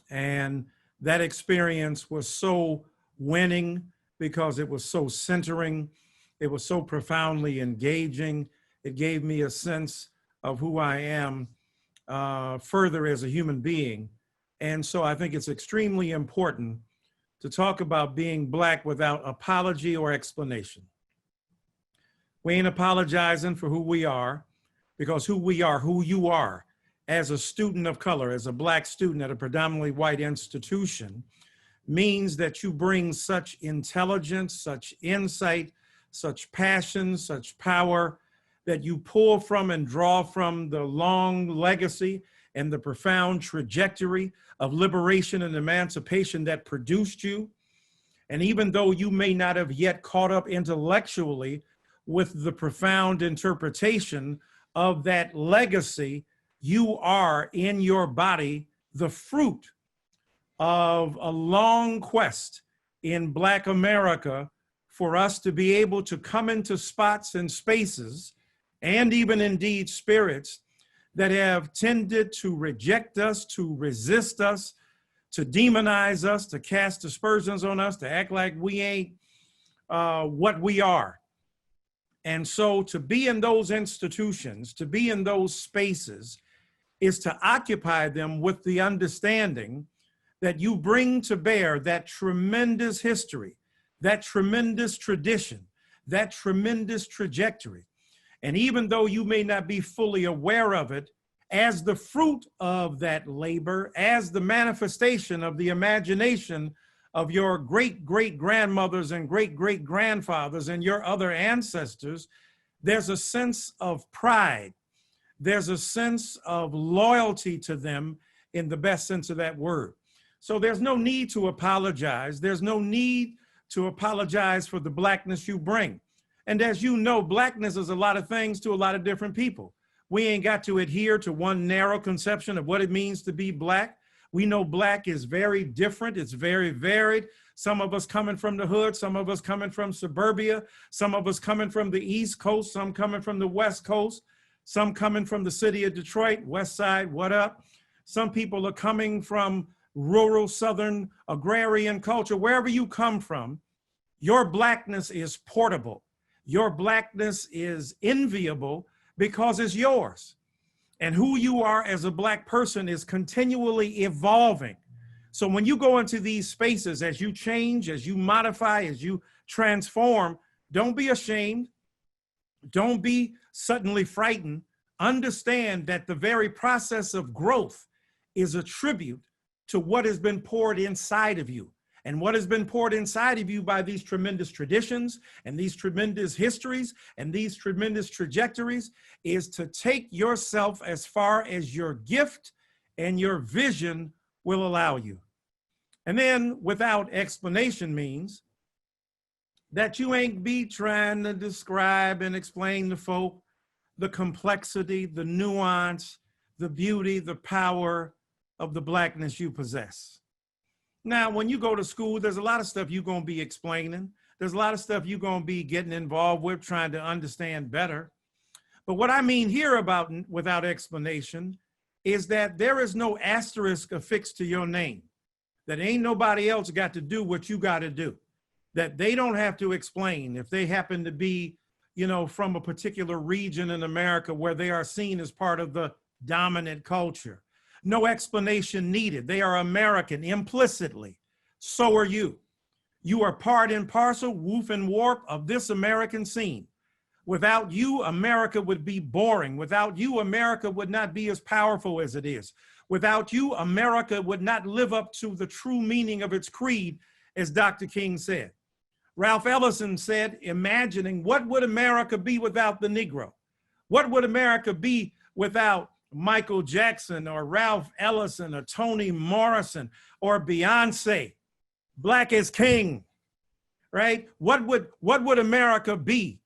And that experience was so winning because it was so centering, it was so profoundly engaging. It gave me a sense of who I am further as a human being. And so I think it's extremely important to talk about being Black without apology or explanation. We ain't apologizing for who we are, because who we are, who you are, as a student of color, as a Black student at a predominantly white institution, means that you bring such intelligence, such insight, such passion, such power, that you pull from and draw from the long legacy and the profound trajectory of liberation and emancipation that produced you. And even though you may not have yet caught up intellectually with the profound interpretation of that legacy, you are in your body the fruit of a long quest in Black America for us to be able to come into spots and spaces, and even indeed spirits, that have tended to reject us, to resist us, to demonize us, to cast aspersions on us, to act like we ain't what we are. And so to be in those institutions, to be in those spaces, is to occupy them with the understanding that you bring to bear that tremendous history, that tremendous tradition, that tremendous trajectory. And even though you may not be fully aware of it, as the fruit of that labor, as the manifestation of the imagination of your great-great-grandmothers and great-great-grandfathers and your other ancestors, there's a sense of pride. There's a sense of loyalty to them in the best sense of that word. So there's no need to apologize. There's no need to apologize for the Blackness you bring. And as you know, Blackness is a lot of things to a lot of different people. We ain't got to adhere to one narrow conception of what it means to be Black. We know Black is very different. It's very varied. Some of us coming from the hood, some of us coming from suburbia, some of us coming from the East Coast, some coming from the West Coast, some coming from the city of Detroit, West Side, what up? Some people are coming from rural Southern agrarian culture. Wherever you come from, your Blackness is portable. Your Blackness is enviable because it's yours. And who you are as a Black person is continually evolving. So when you go into these spaces, as you change, as you modify, as you transform, don't be ashamed. Don't be suddenly frightened. Understand that the very process of growth is a tribute to what has been poured inside of you. And what has been poured inside of you by these tremendous traditions and these tremendous histories and these tremendous trajectories is to take yourself as far as your gift and your vision will allow you. And then without explanation means that you ain't be trying to describe and explain to folk the complexity, the nuance, the beauty, the power of the Blackness you possess. Now, when you go to school, there's a lot of stuff you're going to be explaining. There's a lot of stuff you're going to be getting involved with, trying to understand better. But what I mean here about without explanation is that there is no asterisk affixed to your name, that ain't nobody else got to do what you got to do, that they don't have to explain if they happen to be, you know, from a particular region in America where they are seen as part of the dominant culture. No explanation needed. They are American implicitly. So are you. You are part and parcel, woof and warp of this American scene. Without you, America would be boring. Without you, America would not be as powerful as it is. Without you, America would not live up to the true meaning of its creed, as Dr. King said. Ralph Ellison said, imagining what would America be without the Negro? What would America be without Michael Jackson or Ralph Ellison or Toni Morrison or Beyonce? Black is king, right? What would America be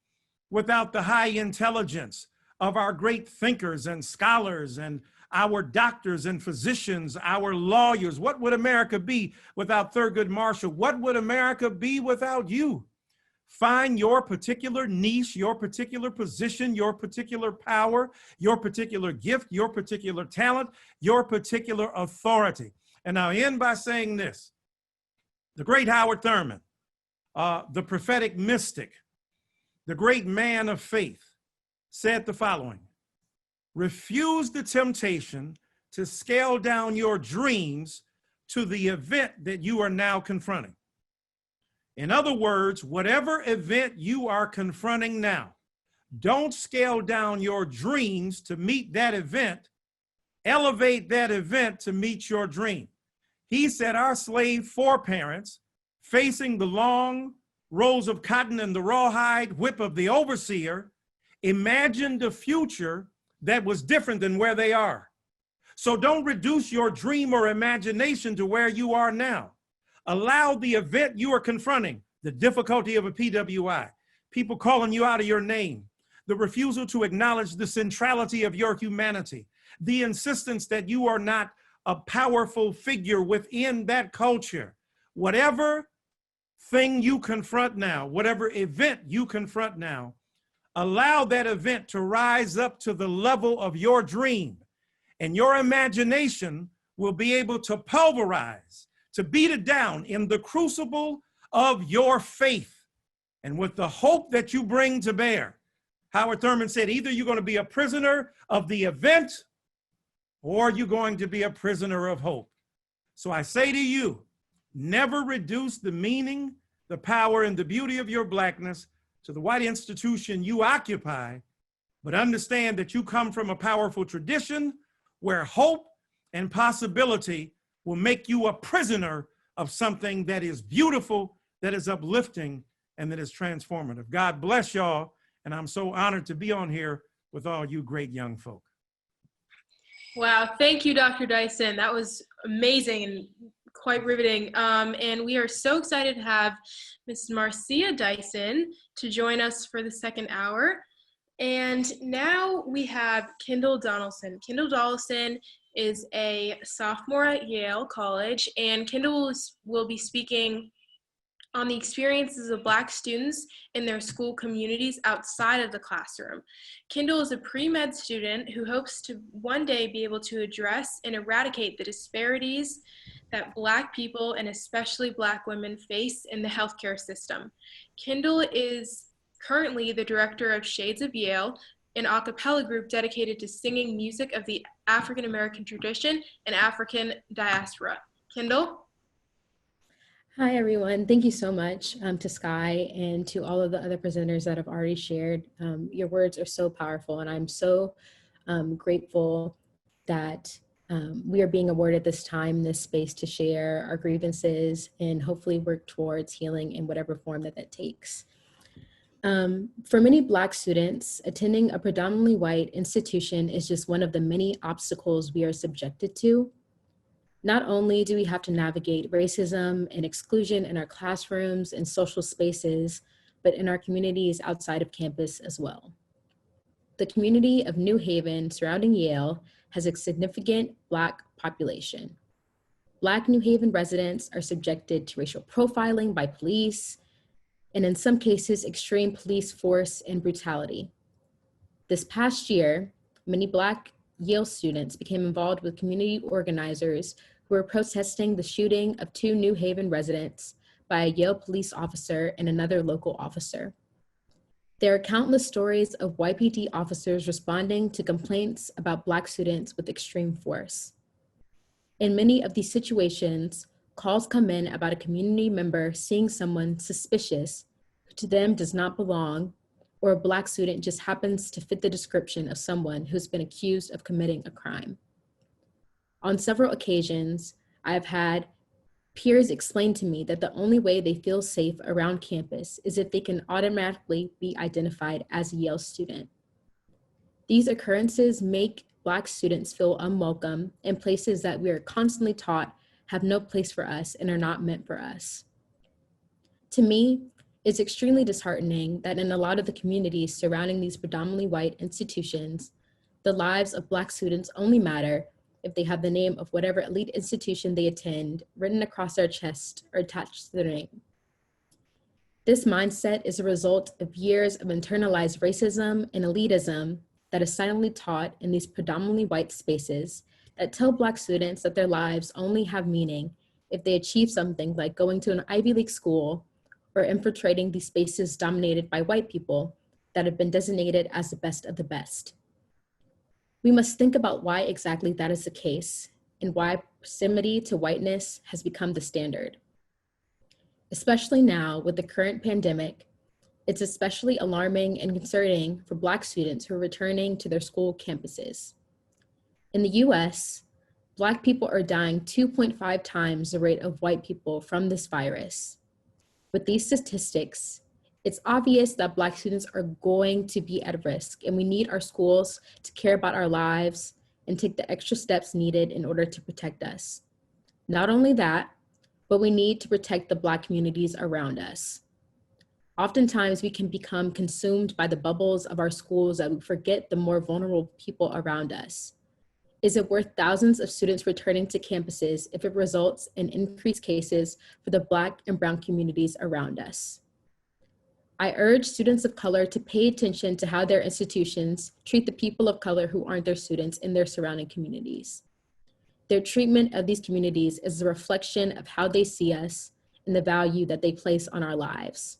without the high intelligence of our great thinkers and scholars and our doctors and physicians, our lawyers? What would America be without Thurgood Marshall? What would America be without you? Find your particular niche, your particular position, your particular power, your particular gift, your particular talent, your particular authority. And I'll end by saying this. The great Howard Thurman, the prophetic mystic, the great man of faith, said the following: refuse the temptation to scale down your dreams to the event that you are now confronting. In other words, whatever event you are confronting now, don't scale down your dreams to meet that event. Elevate that event to meet your dream. He said our slave foreparents, facing the long rows of cotton and the rawhide whip of the overseer, imagined a future that was different than where they are. So don't reduce your dream or imagination to where you are now. Allow the event you are confronting, the difficulty of a PWI, people calling you out of your name, the refusal to acknowledge the centrality of your humanity, the insistence that you are not a powerful figure within that culture. Whatever thing you confront now, whatever event you confront now, allow that event to rise up to the level of your dream, and your imagination will be able to pulverize, to beat it down in the crucible of your faith. And with the hope that you bring to bear, Howard Thurman said, either you're going to be a prisoner of the event or you're going to be a prisoner of hope. So I say to you, never reduce the meaning, the power, and the beauty of your Blackness to the white institution you occupy, but understand that you come from a powerful tradition where hope and possibility will make you a prisoner of something that is beautiful, that is uplifting, and that is transformative. God bless y'all, and I'm so honored to be on here with all you great young folk. Wow, thank you, Dr. Dyson. That was amazing and quite riveting. And we are so excited to have Ms. Marcia Dyson to join us for the second hour. And now we have Kyndall Donaldson. Kyndall Donaldson is a sophomore at Yale College, and Kyndall will be speaking on the experiences of Black students in their school communities outside of the classroom. Kyndall is a pre-med student who hopes to one day be able to address and eradicate the disparities that Black people and especially Black women face in the healthcare system. Kyndall is currently the director of Shades of Yale, an a cappella group dedicated to singing music of the African American tradition and African diaspora. Kyndall? Hi, everyone. Thank you so much to Skye and to all of the other presenters that have already shared. Your words are so powerful, and I'm so grateful that we are being awarded this time, this space to share our grievances and hopefully work towards healing in whatever form that takes. For many Black students, attending a predominantly white institution is just one of the many obstacles we are subjected to. Not only do we have to navigate racism and exclusion in our classrooms and social spaces, but in our communities outside of campus as well. The community of New Haven surrounding Yale has a significant Black population. Black New Haven residents are subjected to racial profiling by police, and in some cases, extreme police force and brutality. This past year, many Black Yale students became involved with community organizers who were protesting the shooting of 2 New Haven residents by a Yale police officer and another local officer. There are countless stories of YPD officers responding to complaints about Black students with extreme force. In many of these situations, calls come in about a community member seeing someone suspicious who to them does not belong, or a Black student just happens to fit the description of someone who's been accused of committing a crime. On several occasions, I have had peers explain to me that the only way they feel safe around campus is if they can automatically be identified as a Yale student. These occurrences make Black students feel unwelcome in places that we are constantly taught have no place for us and are not meant for us. To me, it's extremely disheartening that in a lot of the communities surrounding these predominantly white institutions, the lives of Black students only matter if they have the name of whatever elite institution they attend written across their chest or attached to their name. This mindset is a result of years of internalized racism and elitism that is silently taught in these predominantly white spaces that tell Black students that their lives only have meaning if they achieve something like going to an Ivy League school or infiltrating these spaces dominated by white people that have been designated as the best of the best. We must think about why exactly that is the case and why proximity to whiteness has become the standard. Especially now with the current pandemic, it's especially alarming and concerning for Black students who are returning to their school campuses. In the US, Black people are dying 2.5 times the rate of white people from this virus. With these statistics, it's obvious that Black students are going to be at risk, and we need our schools to care about our lives and take the extra steps needed in order to protect us. Not only that, but we need to protect the Black communities around us. Oftentimes, we can become consumed by the bubbles of our schools that we forget the more vulnerable people around us. Is it worth thousands of students returning to campuses if it results in increased cases for the Black and brown communities around us? I urge students of color to pay attention to how their institutions treat the people of color who aren't their students in their surrounding communities. Their treatment of these communities is a reflection of how they see us and the value that they place on our lives.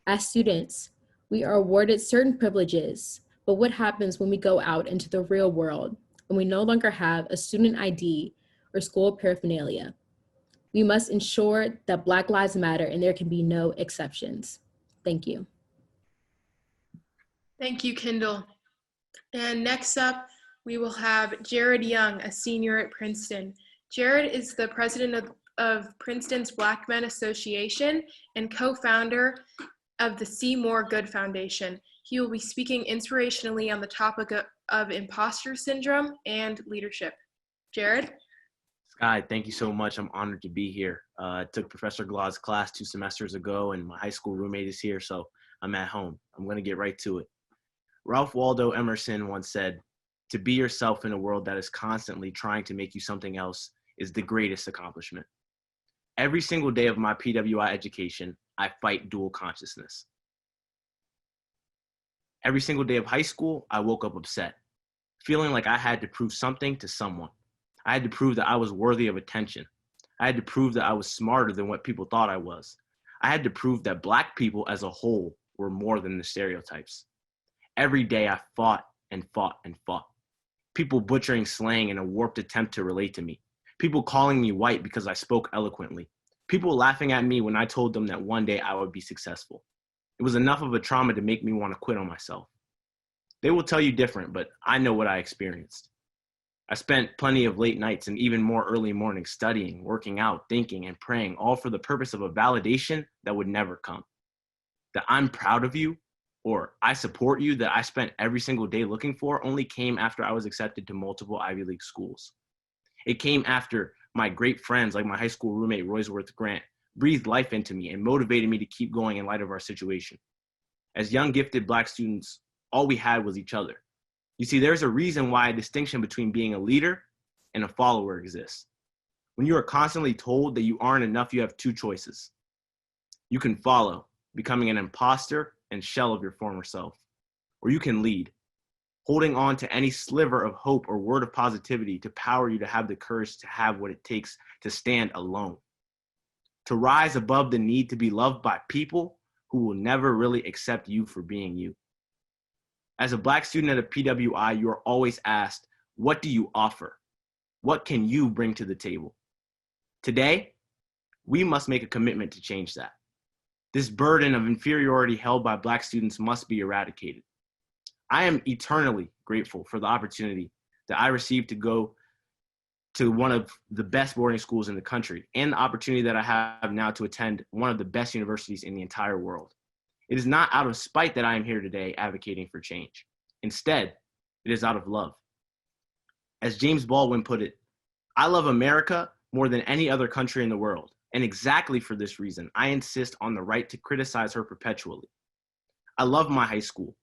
As students, we are awarded certain privileges, but what happens when we go out into the real world and we no longer have a student ID or school paraphernalia? We must ensure that Black Lives Matter and there can be no exceptions. Thank you. Thank you, Kyndall. And next up, we will have Jared Young, a senior at Princeton. Jared is the president of Princeton's Black Men Association and co-founder of the See More Good Foundation. He will be speaking inspirationally on the topic of imposter syndrome and leadership. Jared? Skye, thank you so much. I'm honored to be here. I took Professor Glaude's class 2 semesters ago, and my high school roommate is here, so I'm at home. I'm going to get right to it. Ralph Waldo Emerson once said, "To be yourself in a world that is constantly trying to make you something else is the greatest accomplishment." Every single day of my PWI education, I fight dual consciousness. Every single day of high school, I woke up upset, feeling like I had to prove something to someone. I had to prove that I was worthy of attention. I had to prove that I was smarter than what people thought I was. I had to prove that Black people as a whole were more than the stereotypes. Every day I fought and fought and fought. People butchering slang in a warped attempt to relate to me. People calling me white because I spoke eloquently. People laughing at me when I told them that one day I would be successful. It was enough of a trauma to make me want to quit on myself. They will tell you different, but I know what I experienced. I spent plenty of late nights and even more early mornings studying, working out, thinking, and praying, all for the purpose of a validation that would never come. That I'm proud of you, or I support you, that I spent every single day looking for, only came after I was accepted to multiple Ivy League schools. It came after my great friends, like my high school roommate, Roysworth Grant, breathed life into me and motivated me to keep going in light of our situation. As young, gifted Black students, all we had was each other. You see, there's a reason why a distinction between being a leader and a follower exists. When you are constantly told that you aren't enough, you have two choices. You can follow, becoming an imposter and shell of your former self, or you can lead, holding on to any sliver of hope or word of positivity to power you to have the courage to have what it takes to stand alone, to rise above the need to be loved by people who will never really accept you for being you. As a Black student at a PWI, you are always asked, what do you offer? What can you bring to the table? Today, we must make a commitment to change that. This burden of inferiority held by Black students must be eradicated. I am eternally grateful for the opportunity that I received to go to one of the best boarding schools in the country, and the opportunity that I have now to attend one of the best universities in the entire world. It is not out of spite that I am here today advocating for change. Instead, it is out of love. As James Baldwin put it, I love America more than any other country in the world. And exactly for this reason, I insist on the right to criticize her perpetually. I love my high school.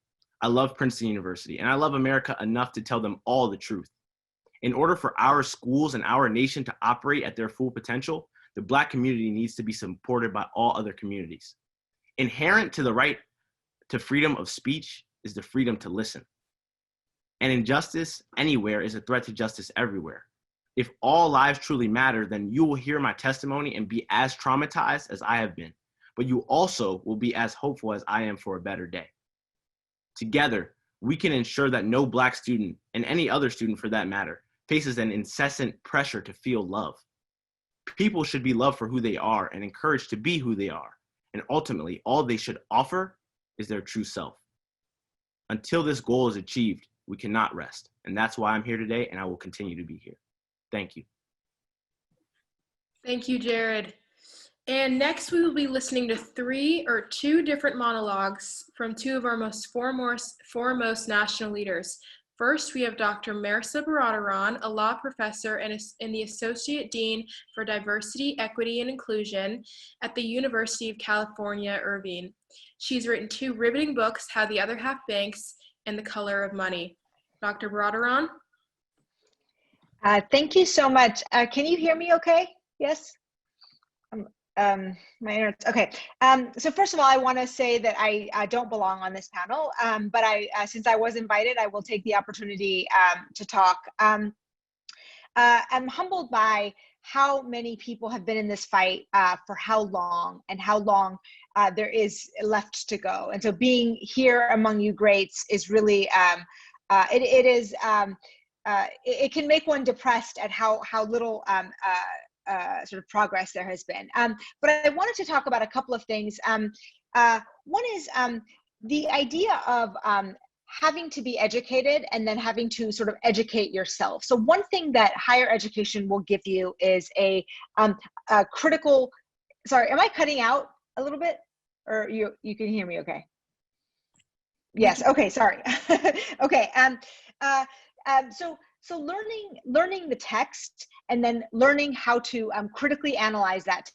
I love Princeton University, and I love America enough to tell them all the truth. In order for our schools and our nation to operate at their full potential, the Black community needs to be supported by all other communities. Inherent to the right to freedom of speech is the freedom to listen. And injustice anywhere is a threat to justice everywhere. If all lives truly matter, then you will hear my testimony and be as traumatized as I have been, but you also will be as hopeful as I am for a better day. Together, we can ensure that no Black student, and any other student for that matter, faces an incessant pressure to feel love. People should be loved for who they are and encouraged to be who they are. And ultimately, all they should offer is their true self. Until this goal is achieved, we cannot rest. And that's why I'm here today, and I will continue to be here. Thank you. Thank you, Jared. And next we will be listening to two different monologues from two of our most foremost national leaders. First, we have Dr. Mehrsa Baradaran, a law professor and the Associate Dean for Diversity, Equity, and Inclusion at the University of California, Irvine. She's written 2 riveting books, How the Other Half Banks and The Color of Money. Dr. Baradaran? Thank you so much. Can you hear me okay? Yes? My internet's okay. So first of all, I want to say that I don't belong on this panel, but since I was invited, I will take the opportunity to talk. I'm humbled by how many people have been in this fight for how long and how long there is left to go. And so being here among you greats is really, it can make one depressed at how little sort of progress there has been. But I wanted to talk about a couple of things. One is the idea of having to be educated and then having to sort of educate yourself. So one thing that higher education will give you is a critical, sorry, am I cutting out a little bit? Or you can hear me okay? Yes, okay, sorry. Okay, so learning the text and then learning how to critically analyze that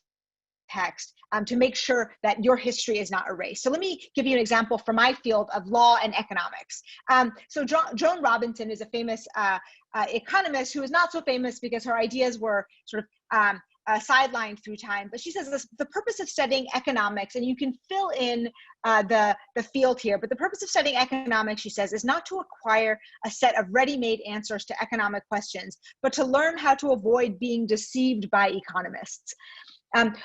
text to make sure that your history is not erased. So let me give you an example from my field of law and economics. So Joan Robinson is a famous economist who is not so famous because her ideas were sort of sidelined through time, but she says the purpose of studying economics, and you can fill in the field here, but the purpose of studying economics, she says, is not to acquire a set of ready-made answers to economic questions, but to learn how to avoid being deceived by economists.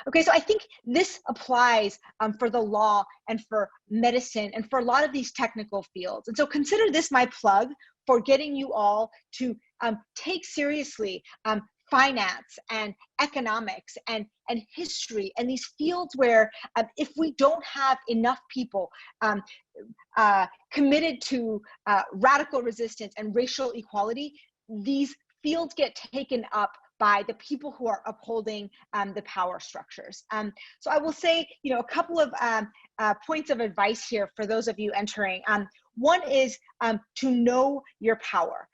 Okay, so I think this applies for the law and for medicine and for a lot of these technical fields. And so consider this my plug for getting you all to take seriously finance and economics and history and these fields where if we don't have enough people committed to radical resistance and racial equality, these fields get taken up by the people who are upholding the power structures. So I will say, a couple of points of advice here for those of you entering. One is to know your power.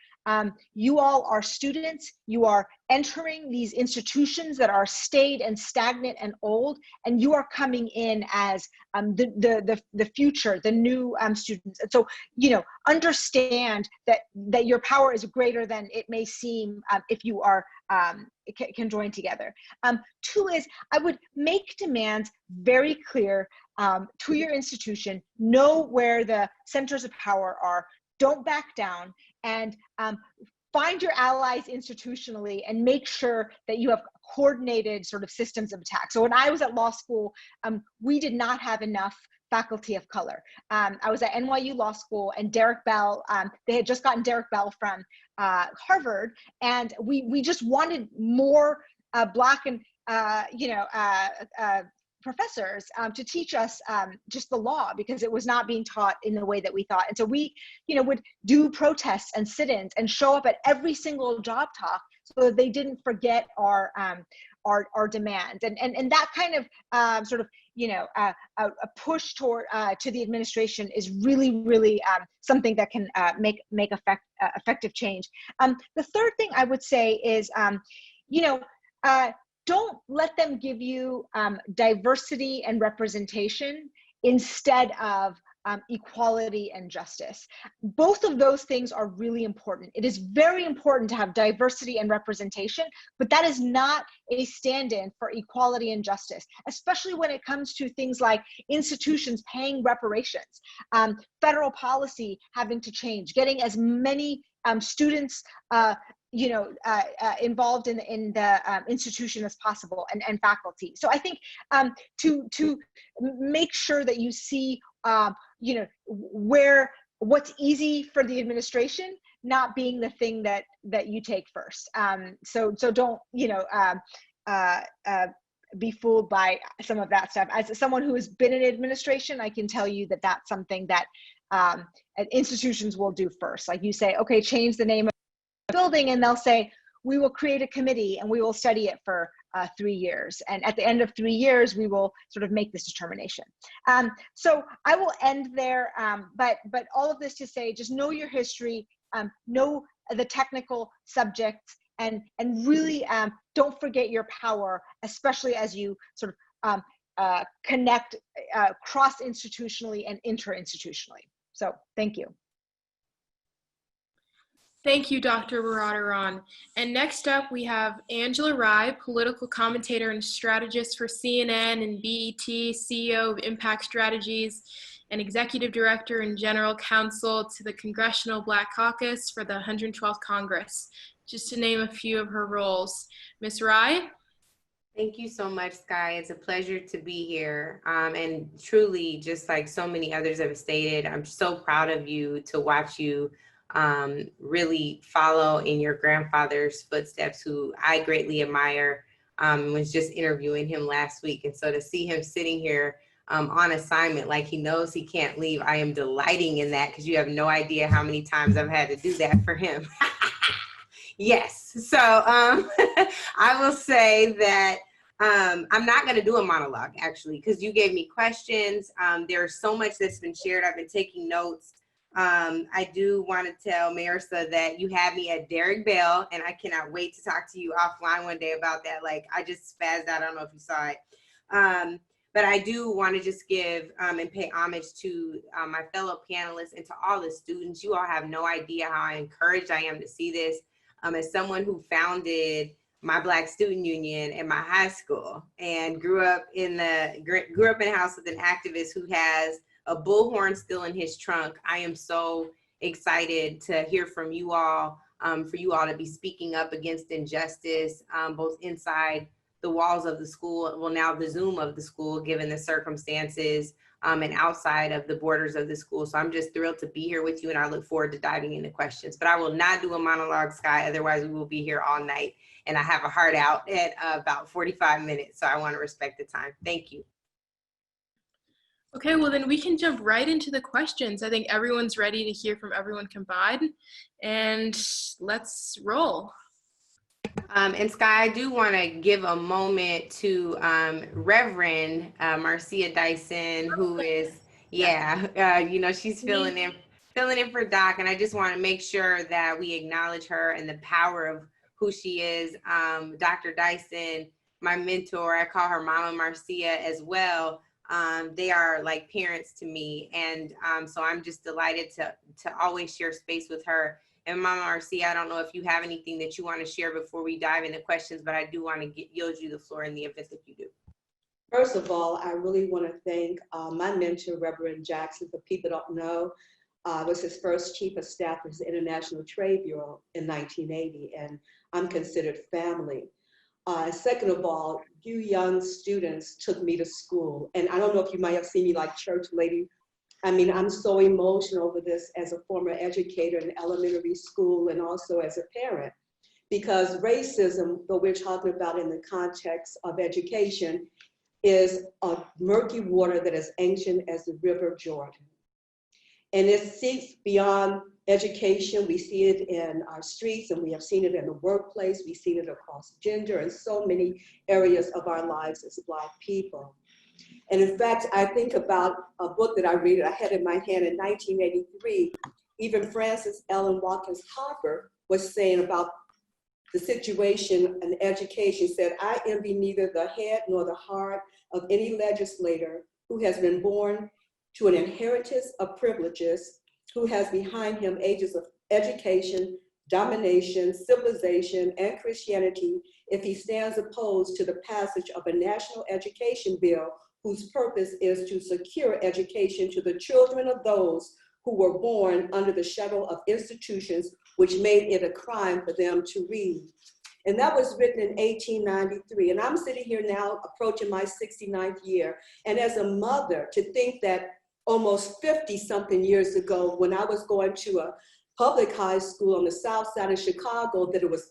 You all are students, you are entering these institutions that are staid and stagnant and old, and you are coming in as the future, the new students. And so, understand that your power is greater than it may seem if you are can join together. 2 is I would make demands very clear to your institution, know where the centers of power are, don't back down, and find your allies institutionally and make sure that you have coordinated sort of systems of attack. So when I was at law school, we did not have enough faculty of color. I was at NYU Law School, and Derek Bell, they had just gotten Derek Bell from Harvard, and we just wanted more Black and professors to teach us just the law, because it was not being taught in the way that we thought. And so we, would do protests and sit-ins and show up at every single job talk so that they didn't forget our demands. And that kind of sort of, a push toward to the administration is really, really something that can make effective change. The third thing I would say is, don't let them give you diversity and representation instead of equality and justice. Both of those things are really important. It is very important to have diversity and representation, but that is not a stand-in for equality and justice, especially when it comes to things like institutions paying reparations, federal policy having to change, getting as many students involved in the institution as possible, and faculty. So I think to make sure that you see what's easy for the administration not being the thing that you take first. So don't be fooled by some of that stuff. As someone who has been in administration, I can tell you that that's something that institutions will do first. Like you say, okay, change the name of the building, and they'll say, we will create a committee and we will study it for 3 years. And at the end of 3 years, we will sort of make this determination. So I will end there, but all of this to say, just know your history, know the technical subjects, and really don't forget your power, especially as you sort of connect cross-institutionally and inter-institutionally. So thank you. Thank you, Dr. Baradaran. And next up, we have Angela Rye, political commentator and strategist for CNN and BET, CEO of Impact Strategies, and executive director and general counsel to the Congressional Black Caucus for the 112th Congress, just to name a few of her roles. Ms. Rye? Thank you so much, Skye. It's a pleasure to be here. And truly, just like so many others have stated, I'm so proud of you to watch you really follow in your grandfather's footsteps, who I greatly admire. Was just interviewing him last week. And so to see him sitting here on assignment, like he knows he can't leave, I am delighting in that, because you have no idea how many times I've had to do that for him. Yes. So I will say that I'm not going to do a monologue, actually, because you gave me questions. There's so much that's been shared. I've been taking notes. I do want to tell Mehrsa that you had me at Derrick Bell, and I cannot wait to talk to you offline one day about that. Like, I just spazzed out. I don't know if you saw it. But I do want to just give and pay homage to my fellow panelists and to all the students. You all have no idea how encouraged I am to see this. As someone who founded my Black Student Union in my high school and grew up in a house with an activist who has a bullhorn still in his trunk, I am so excited to hear from you all, for you all to be speaking up against injustice, both inside the walls of the school, well, now the Zoom of the school, given the circumstances, and outside of the borders of the school. So I'm just thrilled to be here with you, and I look forward to diving into questions. But I will not do a monologue, Skye, otherwise we will be here all night. And I have a heart out at about 45 minutes, so I want to respect the time. Thank you. Okay, well then we can jump right into the questions. I think everyone's ready to hear from everyone combined, and let's roll. And Skye, I do want to give a moment to Reverend Marcia Dyson, who is, you know, she's filling in for Doc, and I just want to make sure that we acknowledge her and the power of who she is. Dr. Dyson, my mentor, I call her Mama Marcia as well. They are like parents to me, and so I'm just delighted to always share space with her. And Mama Marcia, I don't know if you have anything that you want to share before we dive into questions, but I do want to yield you the floor in the event that you do. First of all, I really want to thank my mentor, Reverend Jackson. For people who don't know, I was his first chief of staff for the International Trade Bureau in 1980, and I'm considered family. Second of all, you young students took me to school, and I don't know if you might have seen me like church lady. I mean, I'm so emotional over this as a former educator in elementary school and also as a parent, because racism, though we're talking about in the context of education, is a murky water that is ancient as the River Jordan. And it seeps beyond education. We see it in our streets, and we have seen it in the workplace. We've seen it across gender and so many areas of our lives as Black people. And in fact, I think about a book that I had in my hand in 1983. Even Frances Ellen Watkins Harper was saying about the situation in education, said, I envy neither the head nor the heart of any legislator who has been born to an inheritance of privileges, who has behind him ages of education, domination, civilization, and Christianity, if he stands opposed to the passage of a national education bill whose purpose is to secure education to the children of those who were born under the shadow of institutions which made it a crime for them to read. And that was written in 1893. And I'm sitting here now approaching my 69th year. And as a mother, to think that almost 50-something years ago, when I was going to a public high school on the south side of Chicago, that it was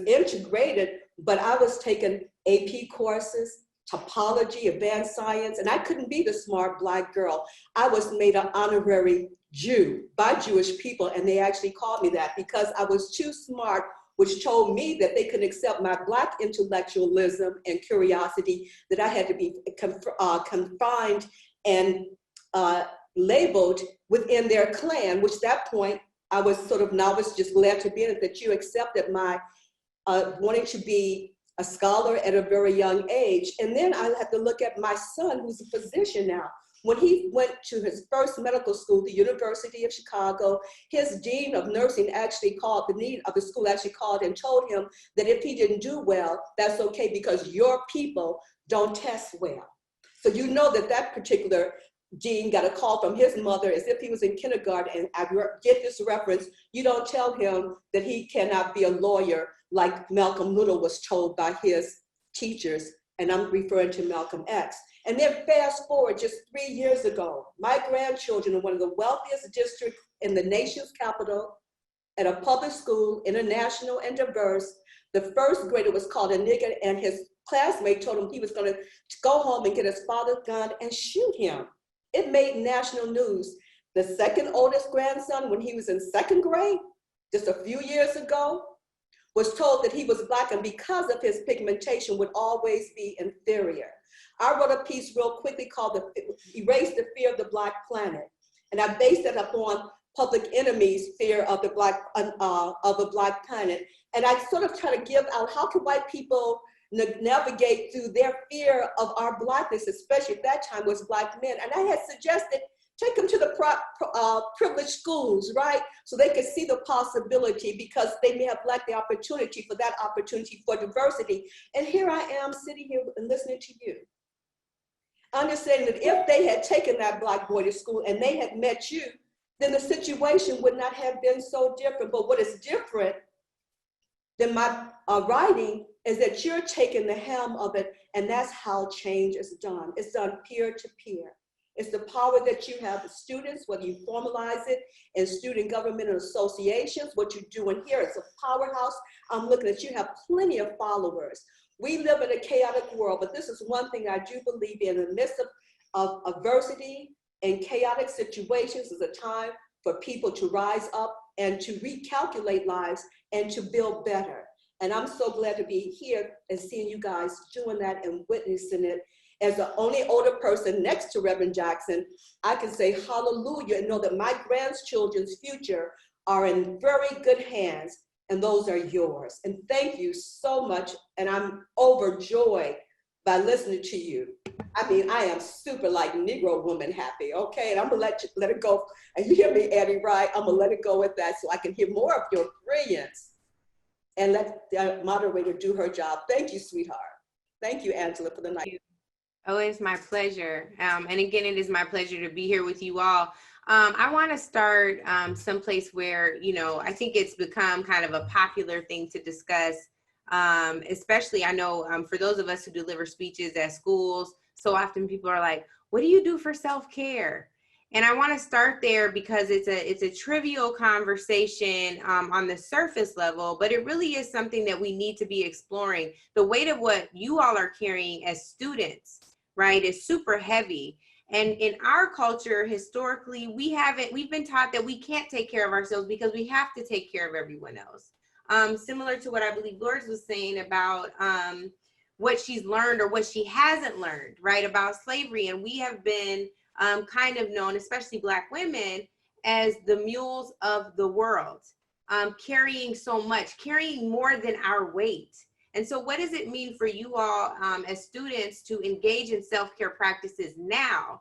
integrated, but I was taken AP courses, topology, advanced science, and I couldn't be the smart Black girl. I was made an honorary Jew by Jewish people, and they actually called me that because I was too smart, which told me that they couldn't accept my Black intellectualism and curiosity, that I had to be confined and labeled within their clan, which at that point, I was sort of novice, just glad to be in it, that you accepted my wanting to be a scholar at a very young age. And then I had to look at my son, who's a physician now. When he went to his first medical school, the University of Chicago, his dean of nursing actually called, the dean of the school actually called and told him that if he didn't do well, that's okay because your people don't test well. So you know that that particular dean got a call from his mother as if he was in kindergarten, and I get this reference, you don't tell him that he cannot be a lawyer like Malcolm Little was told by his teachers, and I'm referring to Malcolm X. And then fast forward just 3 years ago, my grandchildren in one of the wealthiest districts in the nation's capital, at a public school, international and diverse, the first grader was called a nigger, and his classmate told him he was gonna go home and get his father's gun and shoot him. It made national news. The second oldest grandson, when he was in second grade, just a few years ago, was told that he was Black and because of his pigmentation would always be inferior. I wrote a piece real quickly called Erase the Fear of the Black Planet. And I based that upon Public Enemy's fear of the Black planet. And I sort of try to give out how can white people navigate through their fear of our Blackness, especially at that time was Black men. And I had suggested take them to the privileged schools, right? So they could see the possibility because they may have lacked the opportunity for that opportunity for diversity. And here I am sitting here and listening to you. Understanding that if they had taken that Black boy to school and they had met you, then the situation would not have been so different. But what is different than my writing is that you're taking the helm of it, and that's how change is done. It's done peer to peer. It's the power that you have as students, whether you formalize it in student government and associations, what you're doing here, it's a powerhouse. I'm looking at you have plenty of followers. We live in a chaotic world, but this is one thing I do believe in the midst of adversity and chaotic situations is a time for people to rise up and to recalculate lives and to build better. And I'm so glad to be here and seeing you guys doing that and witnessing it. As the only older person next to Reverend Jackson, I can say hallelujah and know that my grandchildren's future are in very good hands, and those are yours. And thank you so much. And I'm overjoyed by listening to you. I mean, I am super like Negro woman happy, okay? And I'm gonna let it go. And you hear me, Addie, right? I'm gonna let it go with that so I can hear more of your brilliance and let the moderator do her job. Thank you, sweetheart. Thank you, Angela, for the night. Oh, it's my pleasure. And again, it is my pleasure to be here with you all. I want to start someplace where, you know, I think it's become kind of a popular thing to discuss, especially I know for those of us who deliver speeches at schools, so often people are like, what do you do for self-care? And I want to start there because it's a trivial conversation on the surface level, but it really is something that we need to be exploring. The weight of what you all are carrying as students, right, is super heavy. And in our culture, historically, we've been taught that we can't take care of ourselves because we have to take care of everyone else. Similar to what I believe Lourdes was saying about what she's learned or what she hasn't learned, right, about slavery. And we have been kind of known, especially Black women, as the mules of the world, carrying so much, carrying more than our weight. And so what does it mean for you all as students to engage in self-care practices now,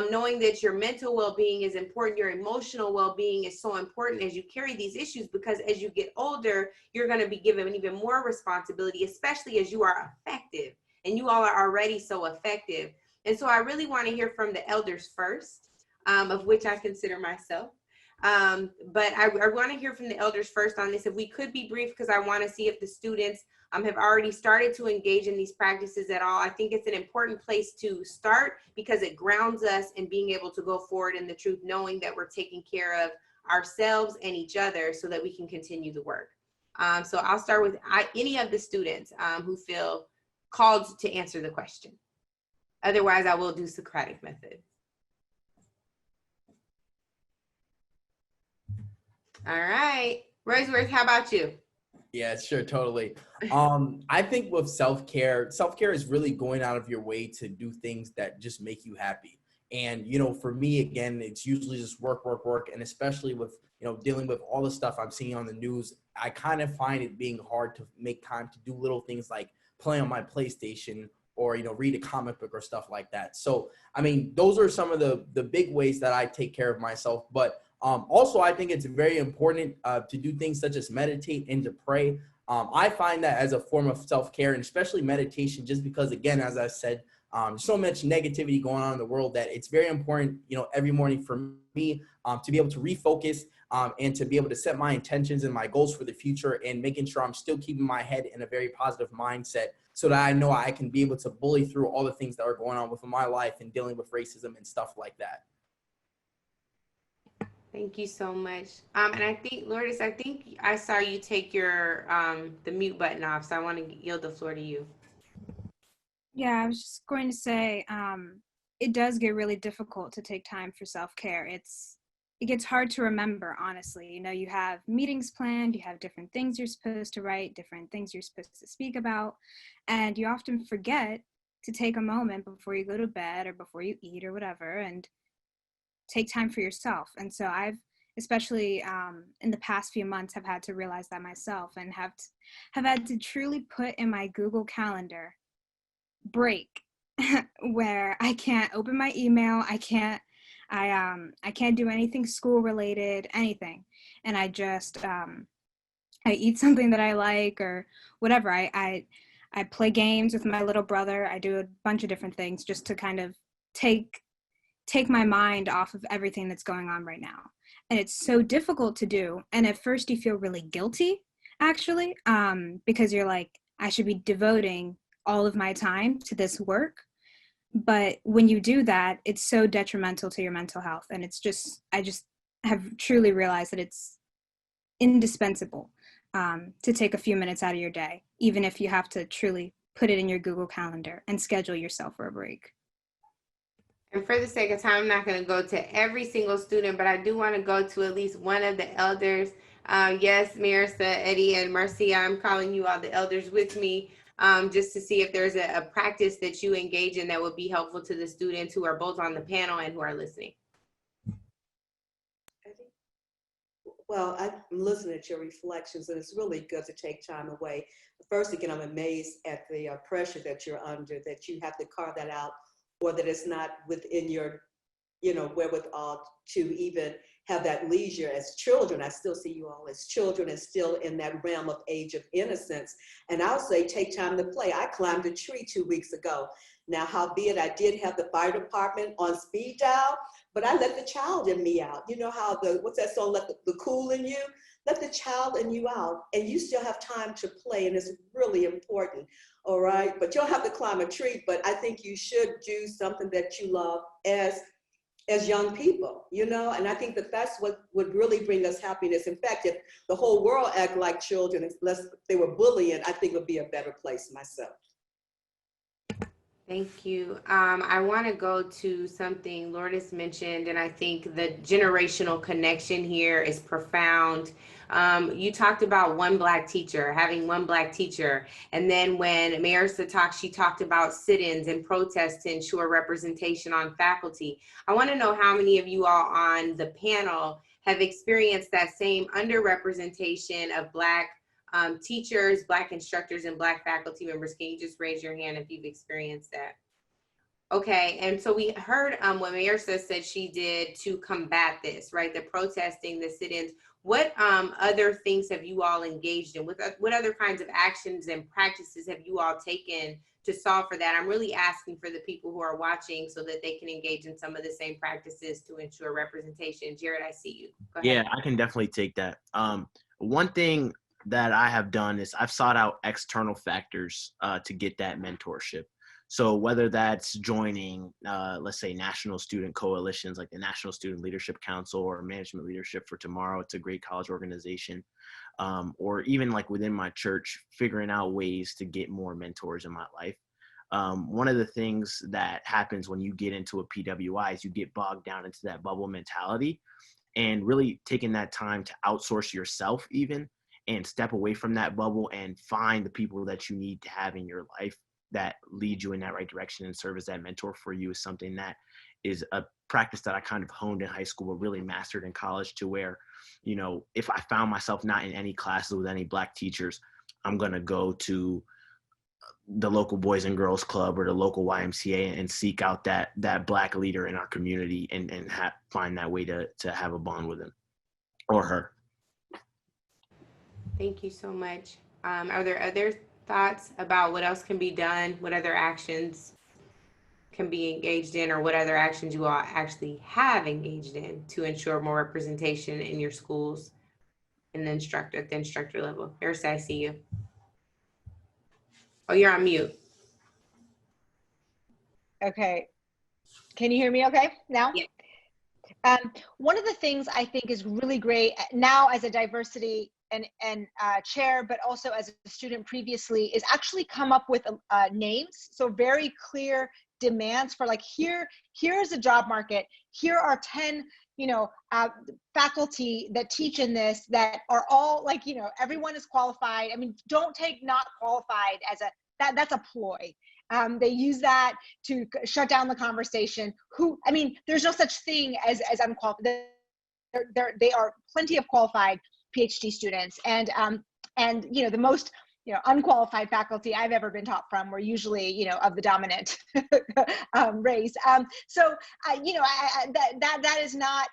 knowing that your mental well-being is important, your emotional well-being is so important as you carry these issues, because as you get older, you're going to be given even more responsibility, especially as you are effective, and you all are already so effective. And so I really want to hear from the elders first, of which I consider myself. But I want to hear from the elders first on this. If we could be brief, because I want to see if the students have already started to engage in these practices at all. I think it's an important place to start because it grounds us in being able to go forward in the truth, knowing that we're taking care of ourselves and each other so that we can continue the work. So I'll start with any of the students who feel called to answer the question. Otherwise, I will do Socratic method. All right. Roysworth, how about you? Yeah, sure, totally. I think with self-care is really going out of your way to do things that just make you happy. And, you know, for me, again, it's usually just work, work, work. And especially with, you know, dealing with all the stuff I'm seeing on the news, I kind of find it being hard to make time to do little things like play on my PlayStation or, you know, read a comic book or stuff like that. So, I mean, those are some of the big ways that I take care of myself. But also, I think it's very important to do things such as meditate and to pray. I find that as a form of self-care, and especially meditation, just because, again, as I said, so much negativity going on in the world that it's very important, you know, every morning for me to be able to refocus and to be able to set my intentions and my goals for the future and making sure I'm still keeping my head in a very positive mindset so that I know I can be able to bully through all the things that are going on within my life and dealing with racism and stuff like that. Thank you so much. And I think, Lourdes, I think I saw you take your the mute button off, so I want to yield the floor to you. Yeah, I was just going to say, it does get really difficult to take time for self-care. It gets hard to remember, honestly. You know, you have meetings planned, you have different things you're supposed to write, different things you're supposed to speak about, and you often forget to take a moment before you go to bed or before you eat or whatever, and take time for yourself. And so I've, especially in the past few months, have had to realize that myself and have had to truly put in my Google Calendar break where I can't open my email, I can't do anything school related, anything, and I just I eat something that I like or whatever. I play games with my little brother. I do a bunch of different things just to kind of take my mind off of everything that's going on right now. And it's so difficult to do. And at first you feel really guilty, actually, because you're like, I should be devoting all of my time to this work. But when you do that, it's so detrimental to your mental health. And I just have truly realized that it's indispensable to take a few minutes out of your day, even if you have to truly put it in your Google Calendar and schedule yourself for a break. And for the sake of time, I'm not going to go to every single student, but I do want to go to at least one of the elders. Yes, Mehrsa, Eddie, and Marcia, I'm calling you all the elders with me. Just to see if there's a practice that you engage in that would be helpful to the students who are both on the panel and who are listening. Well, I'm listening to your reflections, and it's really good to take time away. First, again, I'm amazed at the pressure that you're under, that you have to carve that out, or that it's not within your, you know, wherewithal to even have that leisure as children. I still see you all as children and still in that realm of age of innocence. And I'll say, take time to play. I climbed a tree 2 weeks ago. Now, howbeit I did have the fire department on speed dial, but I let the child in me out. You know how what's that song, let the cool in you? Let the child in you out, and you still have time to play, and it's really important, all right? But you don't have to climb a tree, but I think you should do something that you love as young people, you know? And I think that that's what would really bring us happiness. In fact, if the whole world act like children, unless they were bullying, I think it would be a better place myself. Thank you. I want to go to something Lourdes mentioned, and I think the generational connection here is profound. You talked about one Black teacher, having one Black teacher, and then when Mehrsa talked, she talked about sit-ins and protests to ensure representation on faculty. I want to know how many of you all on the panel have experienced that same underrepresentation of Black teachers, Black instructors, and Black faculty members. Can you just raise your hand if you've experienced that? Okay, and so we heard what Mehrsa said she did to combat this, right? The protesting, the sit-ins. What other things have you all engaged in? What other kinds of actions and practices have you all taken to solve for that? I'm really asking for the people who are watching so that they can engage in some of the same practices to ensure representation. Jared, I see you. Go ahead. Yeah, I can definitely take that. One thing that I have done is I've sought out external factors to get that mentorship. So whether that's joining, let's say, national student coalitions like the National Student Leadership Council or Management Leadership for Tomorrow, it's a great college organization, or even like within my church, figuring out ways to get more mentors in my life. One of the things that happens when you get into a PWI is you get bogged down into that bubble mentality, and really taking that time to outsource yourself even and step away from that bubble and find the people that you need to have in your life that lead you in that right direction and serve as that mentor for you is something that is a practice that I kind of honed in high school, but really mastered in college, to where, you know, if I found myself not in any classes with any Black teachers, I'm going to go to the local Boys and Girls Club or the local YMCA and seek out that Black leader in our community and find that way to have a bond with him or her. Thank you so much. Are there other thoughts about what else can be done, what other actions can be engaged in, or what other actions you all actually have engaged in to ensure more representation in your schools and at the instructor level? Mehrsa, I see you. Oh, you're on mute. Okay. Can you hear me okay now? Yeah. One of the things I think is really great now as a diversity and chair, but also as a student previously, is actually come up with names. So very clear demands for, like, here's a job market. Here are 10, faculty that teach in this that are all, like, everyone is qualified. I mean, don't take not qualified as that's a ploy. They use that to shut down the conversation. There's no such thing as unqualified. They are plenty of qualified PhD students, and the most unqualified faculty I've ever been taught from were usually of the dominant race. That is not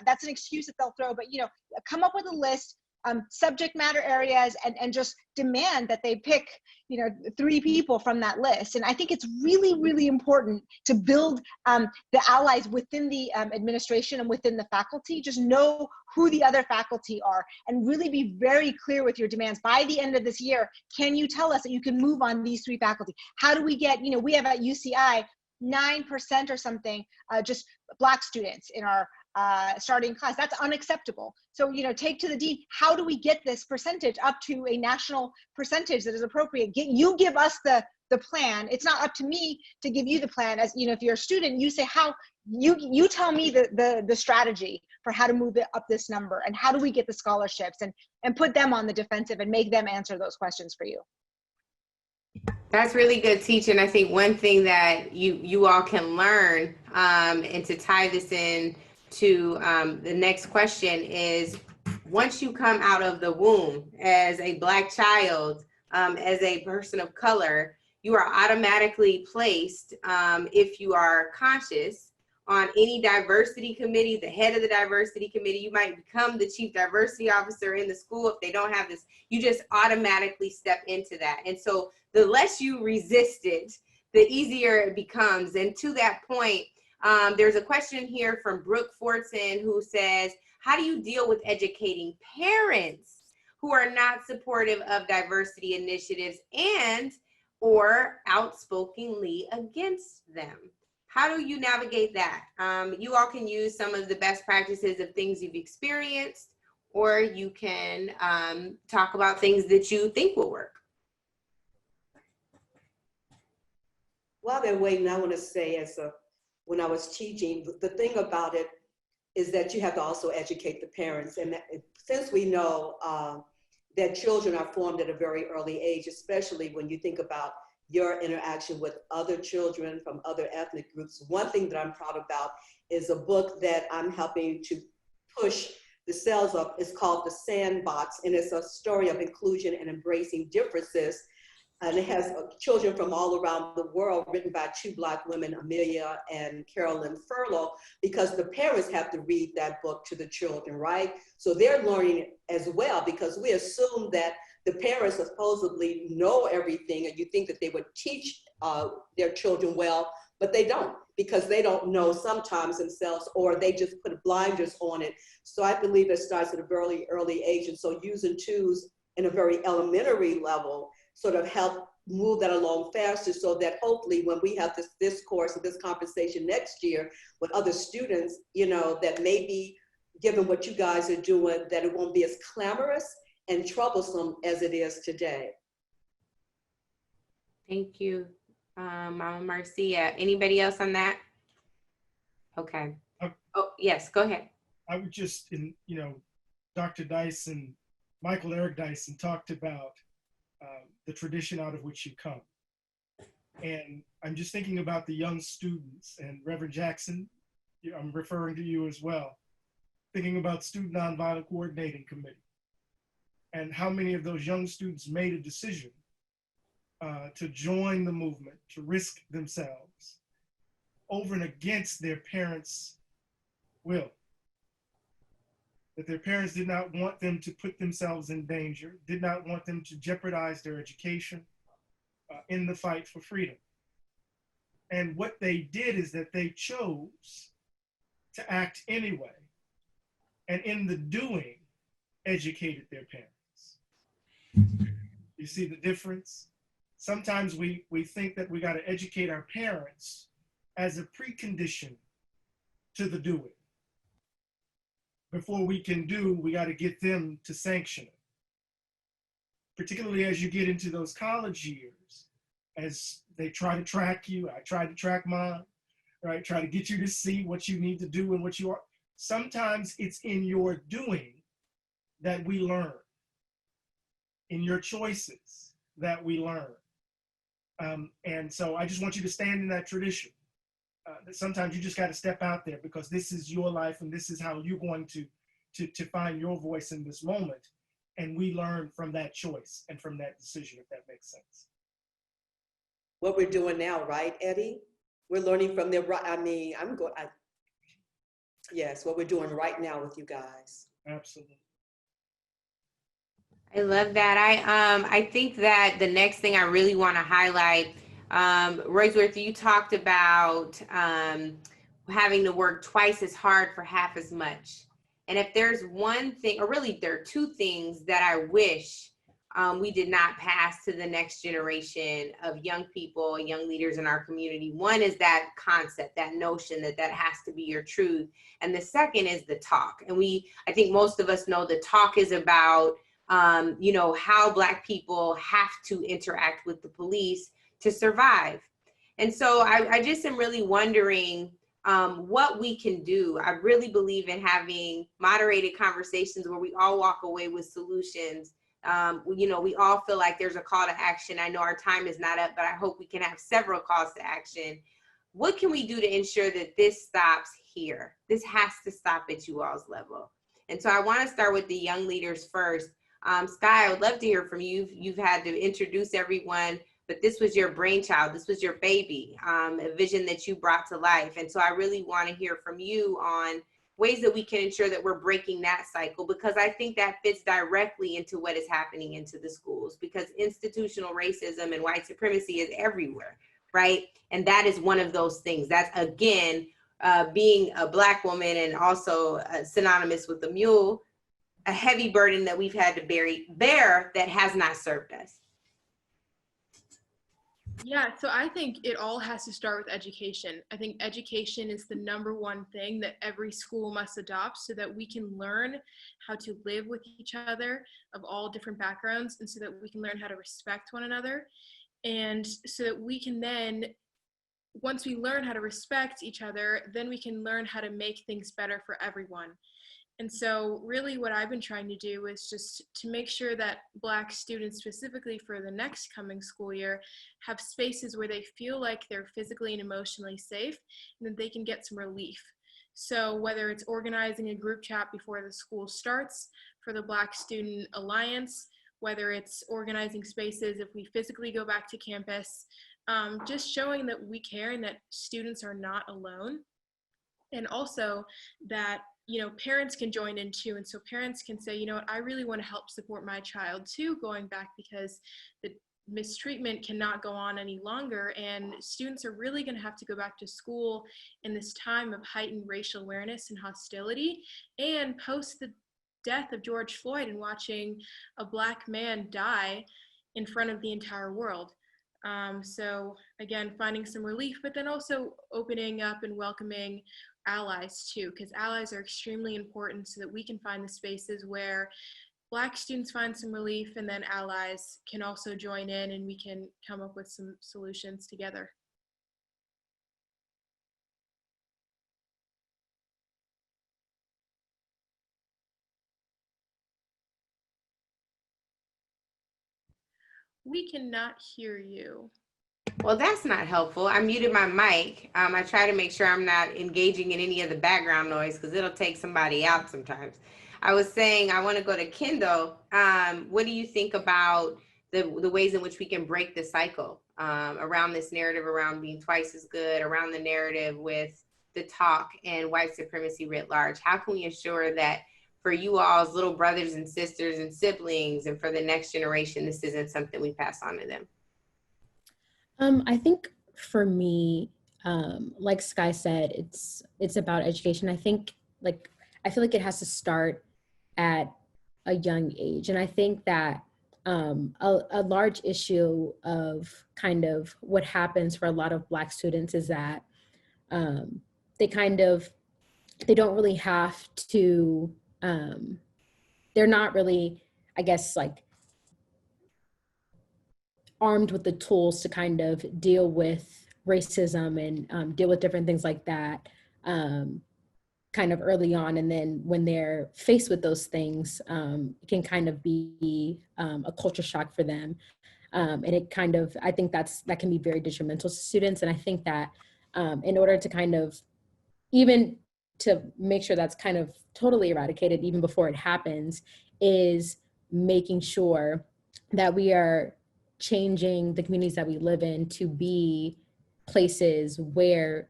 that's an excuse that they'll throw. But come up with a list, subject matter areas, and just demand that they pick 3 people from that list. And I think it's really, really important to build the allies within the administration and within the faculty. Just know who the other faculty are and really be very clear with your demands. By the end of this year, can you tell us that you can move on these 3 faculty? How do we get, we have at UCI 9% or something just Black students in our starting class. That's unacceptable. So, take to the dean, how do we get this percentage up to a national percentage that is appropriate? You give us the plan. It's not up to me to give you the plan. As if you're a student, you say how you tell me the strategy for how to move it up this number, and how do we get the scholarships, and put them on the defensive and make them answer those questions for you. That's really good teaching. I think one thing that you all can learn, and to tie this in to the next question, is once you come out of the womb as a Black child, as a person of color, you are automatically placed, if you are conscious, on any diversity committee, the head of the diversity committee. You might become the chief diversity officer in the school. If they don't have this, you just automatically step into that. And so the less you resist it, the easier it becomes. And to that point, there's a question here from Brooke Fortson, who says, how do you deal with educating parents who are not supportive of diversity initiatives and or outspokenly against them? How do you navigate that? You all can use some of the best practices of things you've experienced, or you can talk about things that you think will work. While they're waiting, I want to say, when I was teaching, the thing about it is that you have to also educate the parents. And since we know that children are formed at a very early age, especially when you think about your interaction with other children from other ethnic groups. One thing that I'm proud about is a book that I'm helping to push the sales of. It's called The Sandbox, and it's a story of inclusion and embracing differences. And it has children from all around the world, written by 2 Black women, Amelia and Carolyn Furlow, because the parents have to read that book to the children, right? So they're learning as well, because we assume that the parents supposedly know everything, and you think that they would teach their children well, but they don't, because they don't know sometimes themselves, or they just put blinders on it. So I believe it starts at a very early age. And so using tools in a very elementary level sort of help move that along faster, so that hopefully when we have this discourse and this conversation next year with other students, that maybe given what you guys are doing, that it won't be as clamorous and troublesome as it is today. Thank you. Mama Marcia. Anybody else on that? Okay. Oh, yes, go ahead. I would just, Dr. Dyson, Michael Eric Dyson talked about the tradition out of which you come. And I'm just thinking about the young students, and Reverend Jackson, I'm referring to you as well, thinking about Student Nonviolent Coordinating Committee and how many of those young students made a decision to join the movement, to risk themselves over and against their parents' will. That their parents did not want them to put themselves in danger, did not want them to jeopardize their education in the fight for freedom. And what they did is that they chose to act anyway, and in the doing, educated their parents. You see the difference? Sometimes we think that we got to educate our parents as a precondition to the doing. Before we can do, we got to get them to sanction it. Particularly as you get into those college years, as they try to track you, I tried to track mine, right? Try to get you to see what you need to do and what you are. Sometimes it's in your doing that we learn, in your choices that we learn. And so I just want you to stand in that tradition. That sometimes you just got to step out there because this is your life and this is how you're going to find your voice in this moment. And we learn from that choice and from that decision, if that makes sense. What we're doing now, right, Eddie? We're learning from their, yes, what we're doing right now with you guys. Absolutely. I love that. I think that the next thing I really want to highlight, Roysworth, you talked about having to work twice as hard for half as much. And if there's one thing, or really there are two things that I wish we did not pass to the next generation of young people, young leaders in our community. One is that concept, that notion that that has to be your truth. And the second is the talk. And I think most of us know the talk is about how Black people have to interact with the police to survive. And so I just am really wondering what we can do. I really believe in having moderated conversations where we all walk away with solutions. We all feel like there's a call to action. I know our time is not up, but I hope we can have several calls to action. What can we do to ensure that this stops here? This has to stop at you all's level. And so I want to start with the young leaders first. Skye, I would love to hear from you. You've had to introduce everyone, but this was your brainchild. This was your baby, a vision that you brought to life. And so I really want to hear from you on ways that we can ensure that we're breaking that cycle, because I think that fits directly into what is happening into the schools, because institutional racism and white supremacy is everywhere, right? And that is one of those things. That's, again, being a Black woman and also synonymous with the mule, a heavy burden that we've had to bear that has not served us. Yeah, so I think it all has to start with education. I think education is the #1 thing that every school must adopt so that we can learn how to live with each other of all different backgrounds, and so that we can learn how to respect one another. And so that we can then, once we learn how to respect each other, then we can learn how to make things better for everyone. And so really what I've been trying to do is just to make sure that Black students, specifically for the next coming school year, have spaces where they feel like they're physically and emotionally safe and that they can get some relief. So whether it's organizing a group chat before the school starts for the Black Student Alliance, whether it's organizing spaces if we physically go back to campus, just showing that we care and that students are not alone. And also that parents can join in too. And so parents can say, I really want to help support my child too, going back, because the mistreatment cannot go on any longer. And students are really going to have to go back to school in this time of heightened racial awareness and hostility, and post the death of George Floyd and watching a Black man die in front of the entire world. So again, finding some relief, but then also opening up and welcoming allies too, because allies are extremely important so that we can find the spaces where Black students find some relief, and then allies can also join in and we can come up with some solutions together. We cannot hear you. Well, that's not helpful. I muted my mic. I try to make sure I'm not engaging in any of the background noise because it'll take somebody out sometimes. I was saying I want to go to Kyndall. What do you think about the ways in which we can break the cycle around this narrative around being twice as good, around the narrative with the talk and white supremacy writ large? How can we ensure that for you all as little brothers and sisters and siblings and for the next generation, this isn't something we pass on to them? I think for me, like Skye said, it's about education. I think I feel like it has to start at a young age. And I think that a large issue of kind of what happens for a lot of Black students is that they don't really have to, they're not really, I guess, like armed with the tools to kind of deal with racism and deal with different things like that kind of early on. And then when they're faced with those things, it can kind of be a culture shock for them. And it kind of, I think that can be very detrimental to students. And I think that in order to kind of, even to make sure that's kind of totally eradicated even before it happens, is making sure that we are changing the communities that we live in to be places where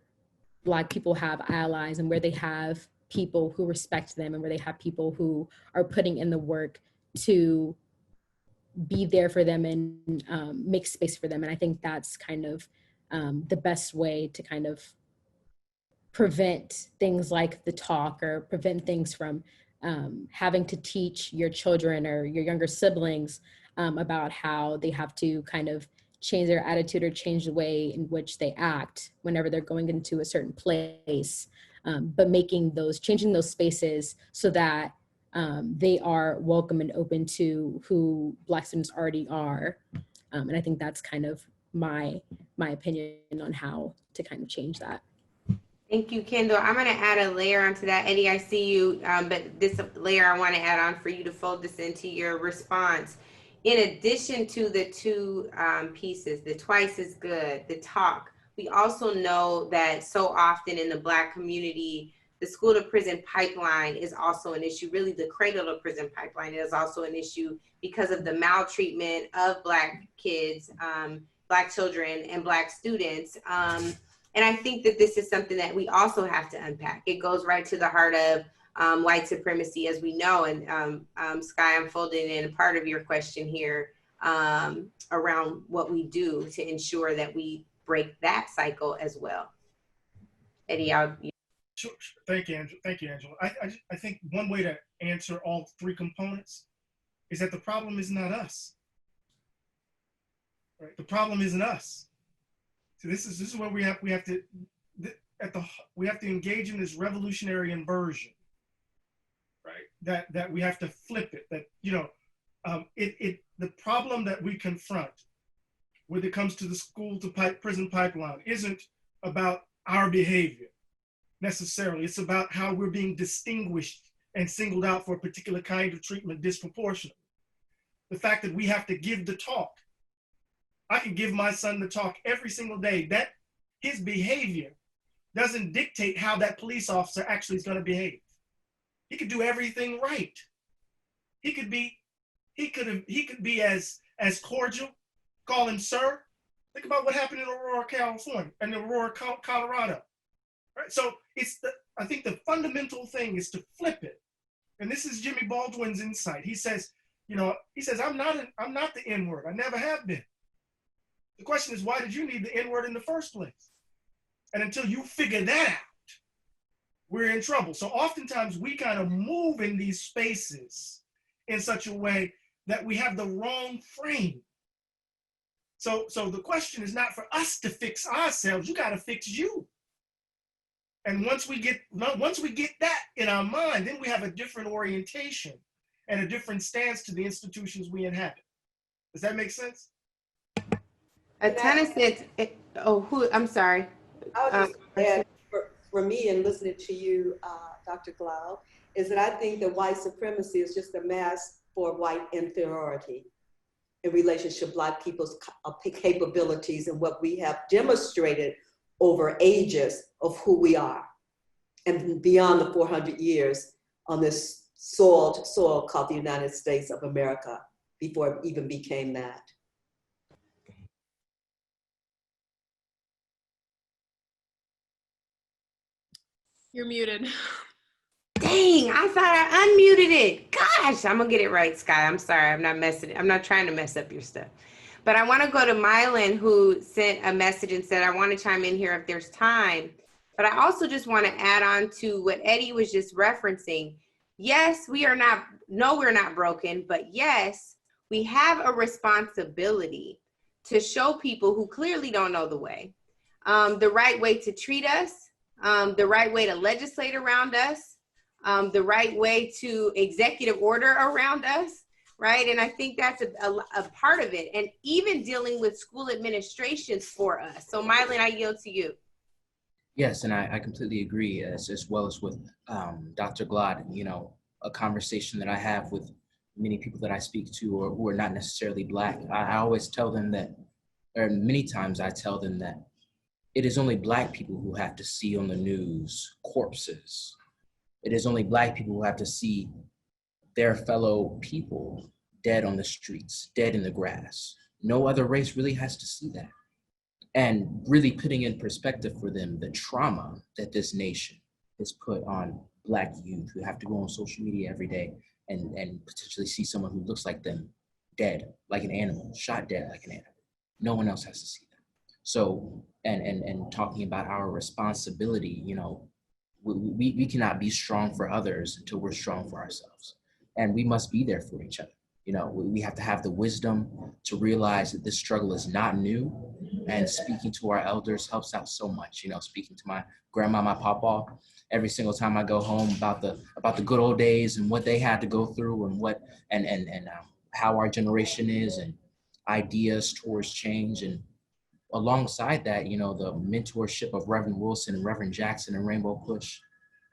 Black people have allies and where they have people who respect them and where they have people who are putting in the work to be there for them and make space for them. And I think that's kind of the best way to kind of prevent things like the talk, or prevent things from having to teach your children or your younger siblings about how they have to kind of change their attitude or change the way in which they act whenever they're going into a certain place, but changing those spaces so that they are welcome and open to who Black students already are. And I think that's kind of my opinion on how to kind of change that. Thank you, Kyndall. I'm going to add a layer onto that. Eddie, I see you, but this layer I want to add on for you to fold this into your response. In addition to the two pieces, the twice as good, the talk, we also know that so often in the Black community, the school to prison pipeline is also an issue. Really, the cradle to prison pipeline is also an issue because of the maltreatment of Black kids, Black children, and Black students. And I think that this is something that we also have to unpack. It goes right to the heart of white supremacy, as we know. And Skye, I'm folding in part of your question here around what we do to ensure that we break that cycle as well. Eddie, Sure. Thank you, Angela. Thank you, Angela. I think one way to answer all three components is that the problem is not us. Right? The problem isn't us. So this is where we have to engage in this revolutionary inversion, right? That we have to flip it. That the problem that we confront when it comes to the school to prison pipeline isn't about our behavior necessarily. It's about how we're being distinguished and singled out for a particular kind of treatment disproportionately. The fact that we have to give the talk. I can give my son the talk every single day. That his behavior doesn't dictate how that police officer actually is going to behave. He could do everything right. He could be as cordial, call him sir. Think about what happened in Aurora, California, and Aurora, Colorado. Right? So I think the fundamental thing is to flip it. And this is Jimmy Baldwin's insight. He says, I'm not the N-word. I never have been. The question is, why did you need the N-word in the first place? And until you figure that out, we're in trouble. So oftentimes we kind of move in these spaces in such a way that we have the wrong frame. So the question is not for us to fix ourselves. You got to fix you. And once we get that in our mind, then we have a different orientation. and a different stance to the institutions we inhabit. Does that make sense? A ton of sense. I'm sorry. I'll just add, for me and listening to you, Dr. Glaude, is that I think that white supremacy is just a mask for white inferiority in relationship to Black people's capabilities and what we have demonstrated over ages of who we are and beyond the 400 years on this soil called the United States of America before it even became that. You're muted. Dang, I thought I unmuted it. Gosh, I'm gonna get it right, Skye. I'm sorry, I'm not trying to mess up your stuff. But I wanna go to Mylon, who sent a message and said, I wanna chime in here if there's time. But I also just wanna add on to what Eddie was just referencing. Yes, we're not broken, but yes, we have a responsibility to show people who clearly don't know the right way to treat us, the right way to legislate around us, the right way to executive order around us, right? And I think that's a part of it. And even dealing with school administrations for us. So Mylon, I yield to you. Yes, and I completely agree, as well as with Dr. Glaude. You know, a conversation that I have with many people that I speak to or who are not necessarily Black, I always tell them that, or many times I tell them that it is only Black people who have to see on the news corpses. It is only Black people who have to see their fellow people dead on the streets, dead in the grass. No other race really has to see that. And really putting in perspective for them the trauma that this nation has put on Black youth who have to go on social media every day and potentially see someone who looks like them dead, like an animal, shot dead like an animal. No one else has to see that. So, and talking about our responsibility, you know, we cannot be strong for others until we're strong for ourselves. And we must be there for each other. You know, we have to have the wisdom to realize that this struggle is not new, and speaking to our elders helps out so much. You know, speaking to my grandma, my papa, every single time I go home about the good old days and what they had to go through and what and how our generation is and ideas towards change. And alongside that, you know, the mentorship of Reverend Wilson and Reverend Jackson and Rainbow Push.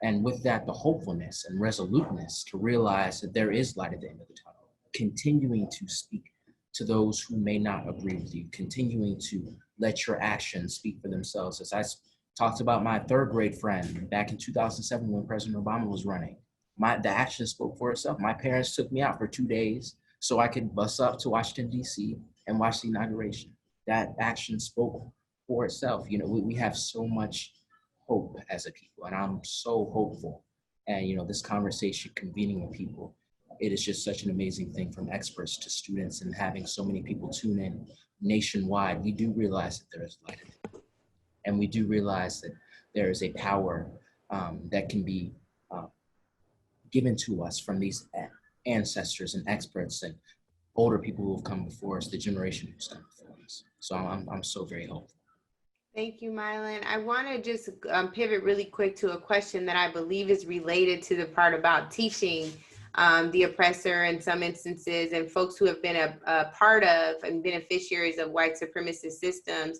And with that, the hopefulness and resoluteness to realize that there is light at the end of the tunnel. Continuing to speak to those who may not agree with you, continuing to let your actions speak for themselves. As I talked about my third grade friend back in 2007 when President Obama was running, the action spoke for itself. My parents took me out for 2 days so I could bus up to Washington, D.C. and watch the inauguration. That action spoke for itself. You know, we have so much hope as a people, and I'm so hopeful. And, you know, this conversation, convening with people, it is just such an amazing thing, from experts to students, and having so many people tune in nationwide. We do realize that there is light in it. And we do realize that there is a power that can be given to us from these ancestors and experts and older people who have come before us, the generation who's come before us. So I'm so very hopeful. Thank you, Mylon. I want to just pivot really quick to a question that I believe is related to the part about teaching the oppressor in some instances, and folks who have been a part of and beneficiaries of white supremacist systems.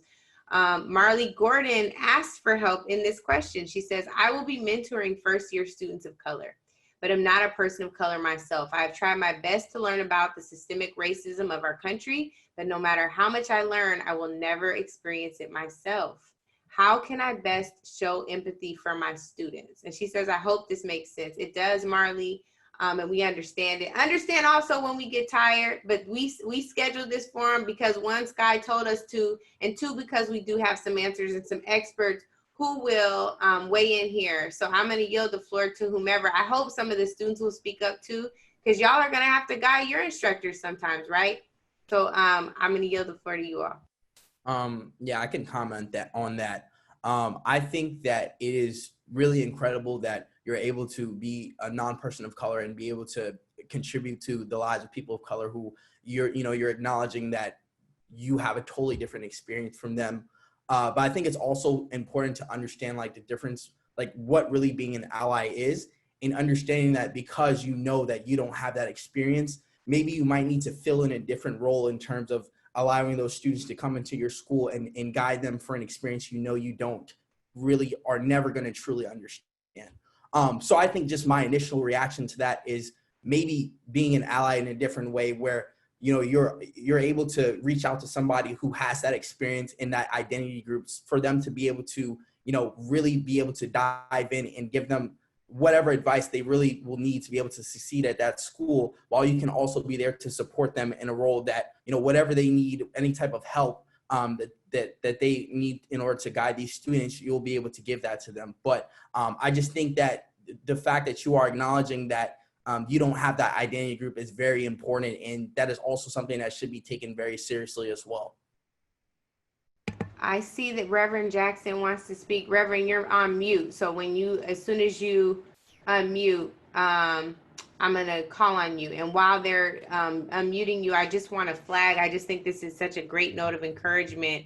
Marley Gordon asked for help in this question. She says, I will be mentoring first-year students of color, but I'm not a person of color myself. I've tried my best to learn about the systemic racism of our country, but no matter how much I learn, I will never experience it myself. How can I best show empathy for my students? And she says, I hope this makes sense. It does, Marley. And we understand it. Understand also when we get tired, but we scheduled this forum because one, Skye told us to, and two, because we do have some answers and some experts who will weigh in here. So I'm gonna yield the floor to whomever. I hope some of the students will speak up too, because y'all are gonna have to guide your instructors sometimes, right? So I'm gonna yield the floor to you all. Yeah, I can comment on that. I think that it is really incredible that you're able to be a non-person of color and be able to contribute to the lives of people of color who you're acknowledging that you have a totally different experience from them. But I think it's also important to understand like the difference, like what really being an ally is. in understanding that because you know that you don't have that experience, maybe you might need to fill in a different role in terms of allowing those students to come into your school and guide them for an experience you know you don't really are never going to truly understand. So I think just my initial reaction to that is maybe being an ally in a different way where, you know, you're able to reach out to somebody who has that experience in that identity groups for them to be able to, you know, really be able to dive in and give them whatever advice they really will need to be able to succeed at that school, while you can also be there to support them in a role that, you know, whatever they need, any type of help that they need in order to guide these students, you'll be able to give that to them. But I just think that the fact that you are acknowledging that you don't have that identity group is very important, and that is also something that should be taken very seriously as well. I see that Reverend Jackson wants to speak. Reverend, you're on mute. So as soon as you unmute, I'm going to call on you. And while they're unmuting you, I just want to flag, I just think this is such a great note of encouragement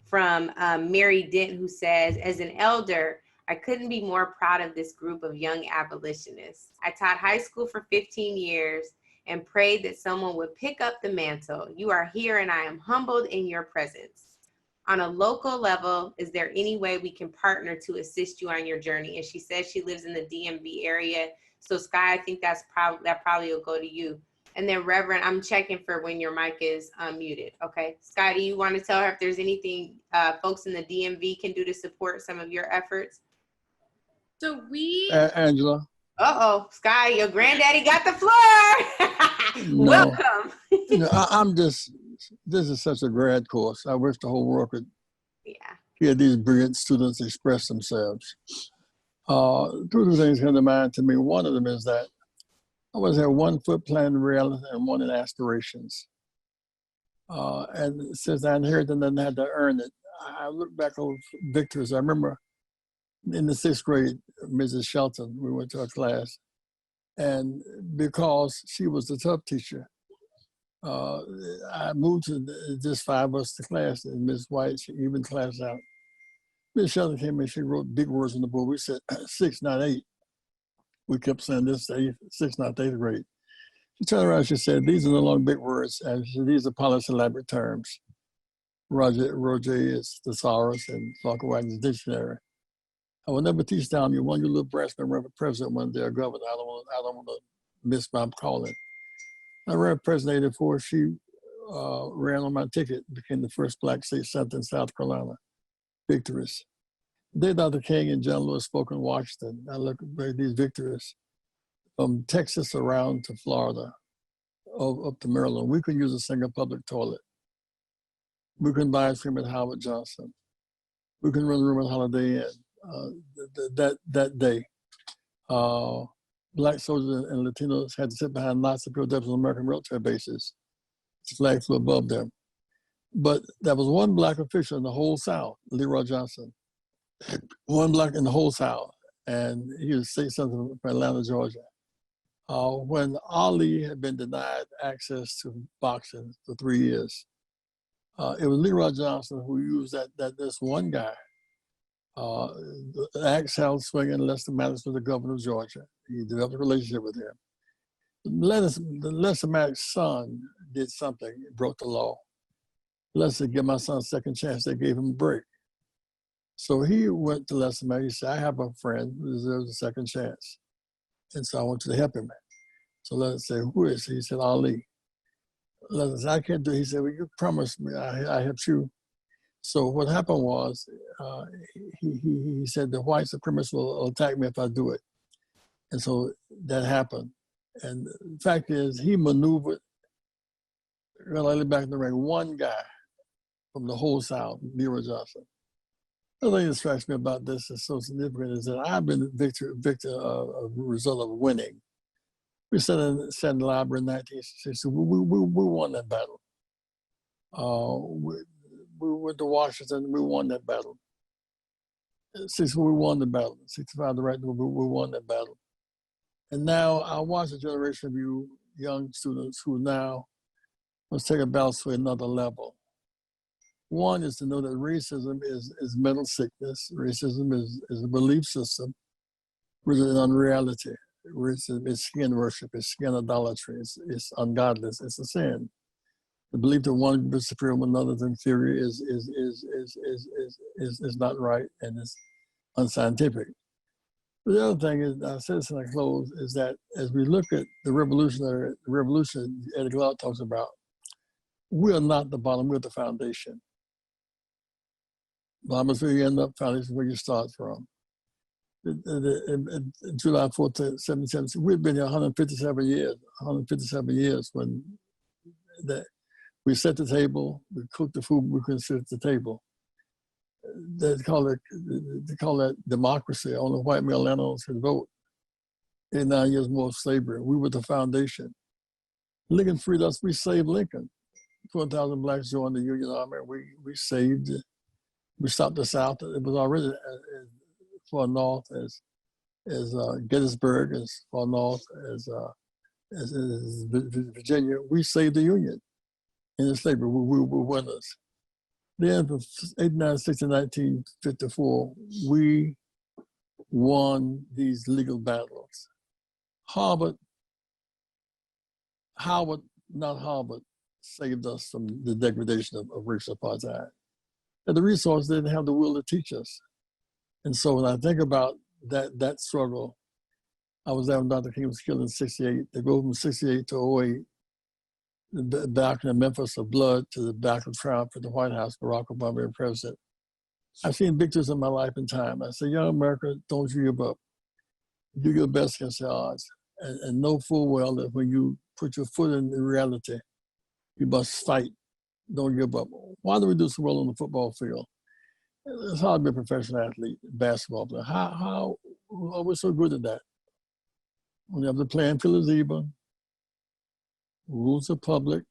from Mary Dent, who says, as an elder, I couldn't be more proud of this group of young abolitionists. I taught high school for 15 years and prayed that someone would pick up the mantle. You are here and I am humbled in your presence. On a local level, is there any way we can partner to assist you on your journey? And she says she lives in the DMV area. So Skye, I think that probably will go to you. And then Reverend, I'm checking for when your mic is muted. Okay, Skye, do you want to tell her if there's anything folks in the DMV can do to support some of your efforts? So we... Angela. Uh-oh, Skye, your granddaddy got the floor. No, Welcome. I'm just, this is such a grad course. I wish the whole world could hear these brilliant students express themselves. Two things come to mind to me. One of them is that I always have 1 foot planted in reality and 1 in aspirations. And since I inherited and had to earn it, I look back over victories. I remember in the 6th grade, Mrs. Shelton, we went to her class, and because she was the tough teacher, I moved to just 5 of us to class, and Ms. White, she even class out. Ms. Shelton came in, she wrote big words on the board. We said 6, not 8. We kept saying this, 6, not 8th grade. She turned around, she said, these are no longer big words, and she said, these are polysyllabic terms. Roger is thesaurus and Falcon Wagner's dictionary. I will never teach down you one, you little brass man, run for president one day, or governor. I don't want to miss my calling. I ran president in 84. She ran on my ticket, became the first Black state senator in South Carolina. Victories. They, Dr. King and John Lewis spoke in Washington. I look at these victories from Texas around to Florida, up to Maryland. We could use a single public toilet. We can buy ice cream at Howard Johnson. We can run a room at Holiday Inn. That day, Black soldiers and Latinos had to sit behind lots of POWs on American military bases. The flag flew above them. But there was 1 Black official in the whole South, Leroy Johnson. 1 Black in the whole South, and he was state senator from Atlanta, Georgia. When Ali had been denied access to boxing for 3 years, it was Leroy Johnson who used this one guy. The axe held swinging. Lester Maddox was the governor of Georgia. He developed a relationship with him. Lester Maddox's son did something, broke the law. Lester gave my son a second chance. They gave him a break. So he went to Lester Maddox. He said, I have a friend who deserves a second chance. And so I want you to help him. So Lester said, who is he? He said, Ali. Lester said, I can't do it. He said, well, you promised me I helped you. So what happened was, he said the white supremacists will attack me if I do it. And so that happened. And the fact is, he maneuvered really back in the ring, 1 guy from the whole South, Leroy Johnson. The thing that strikes me about this is so significant is that I've been victor of a result of winning. We sat in the library in 1960. We won that battle. We went to Washington, we won that battle. 60, we won the battle. 65, the right, we won that battle. And now I watch a generation of you young students who now must take a battle to another level. One is to know that racism is mental sickness. Racism is a belief system rooted in unreality. It's skin worship, it's skin idolatry, it's ungodliness, it's a sin. The belief that one is superior, one another is inferior is not right, and it's unscientific. But the other thing is, I said this in I close, is that as we look at the revolution Eddie Glaude talks about, we are not the bottom, we're the foundation. Bottom is where you end up, foundation is where you start from. July 14th, 1770, we've been here 157 years when we set the table, we cook the food, we can sit at the table. They call that democracy. Only white male landowners could vote. 89 years more of slavery. We were the foundation. Lincoln freed us. We saved Lincoln. 4,000 blacks joined the Union Army. We stopped the South. It was already far north as Gettysburg, as far north as Virginia. We saved the Union. In the slavery, we were winners. Then from 1896 to 1954, we won these legal battles. Howard, not Harvard, saved us from the degradation of racial apartheid. And the resources didn't have the will to teach us. And so when I think about that struggle, I was there when Dr. King was killed in 68. They go from 68 to 08. The Battle of Memphis of blood to the Battle of Triumph at the White House, Barack Obama being president. I've seen victories in my life and time. I say, young America, don't you give up. Do your best against the odds. And know full well that when you put your foot in reality, you must fight. Don't give up. Why do we do so well on the football field? It's hard to be a professional athlete, basketball player. How are we so good at that? When you have the playing field is even, rules are public,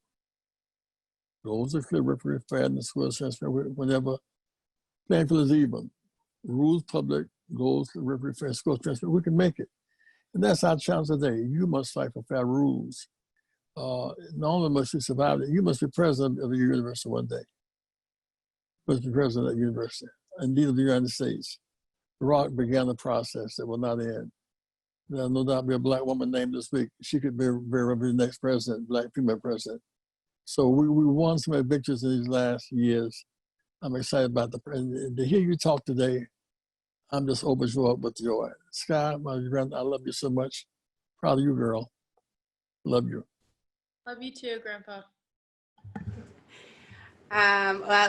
rules are clear, referee fair, and the score transfer. Whenever playing field is even, rules public, goals, referee fair, score transfer, we can make it. And that's our challenge today. You must fight for fair rules. Not only must you survive it, you must be president of your university one day. You must be president of that university, indeed of the United States. Barack began the process that will not end. There'll no doubt be a black woman named this week. She could be the next president, black female president. So we won some victories in these last years. I'm excited about and to hear you talk today. I'm just overjoyed with joy. Skye, my friend, I love you so much. Proud of you, girl. Love you. Love you too, Grandpa.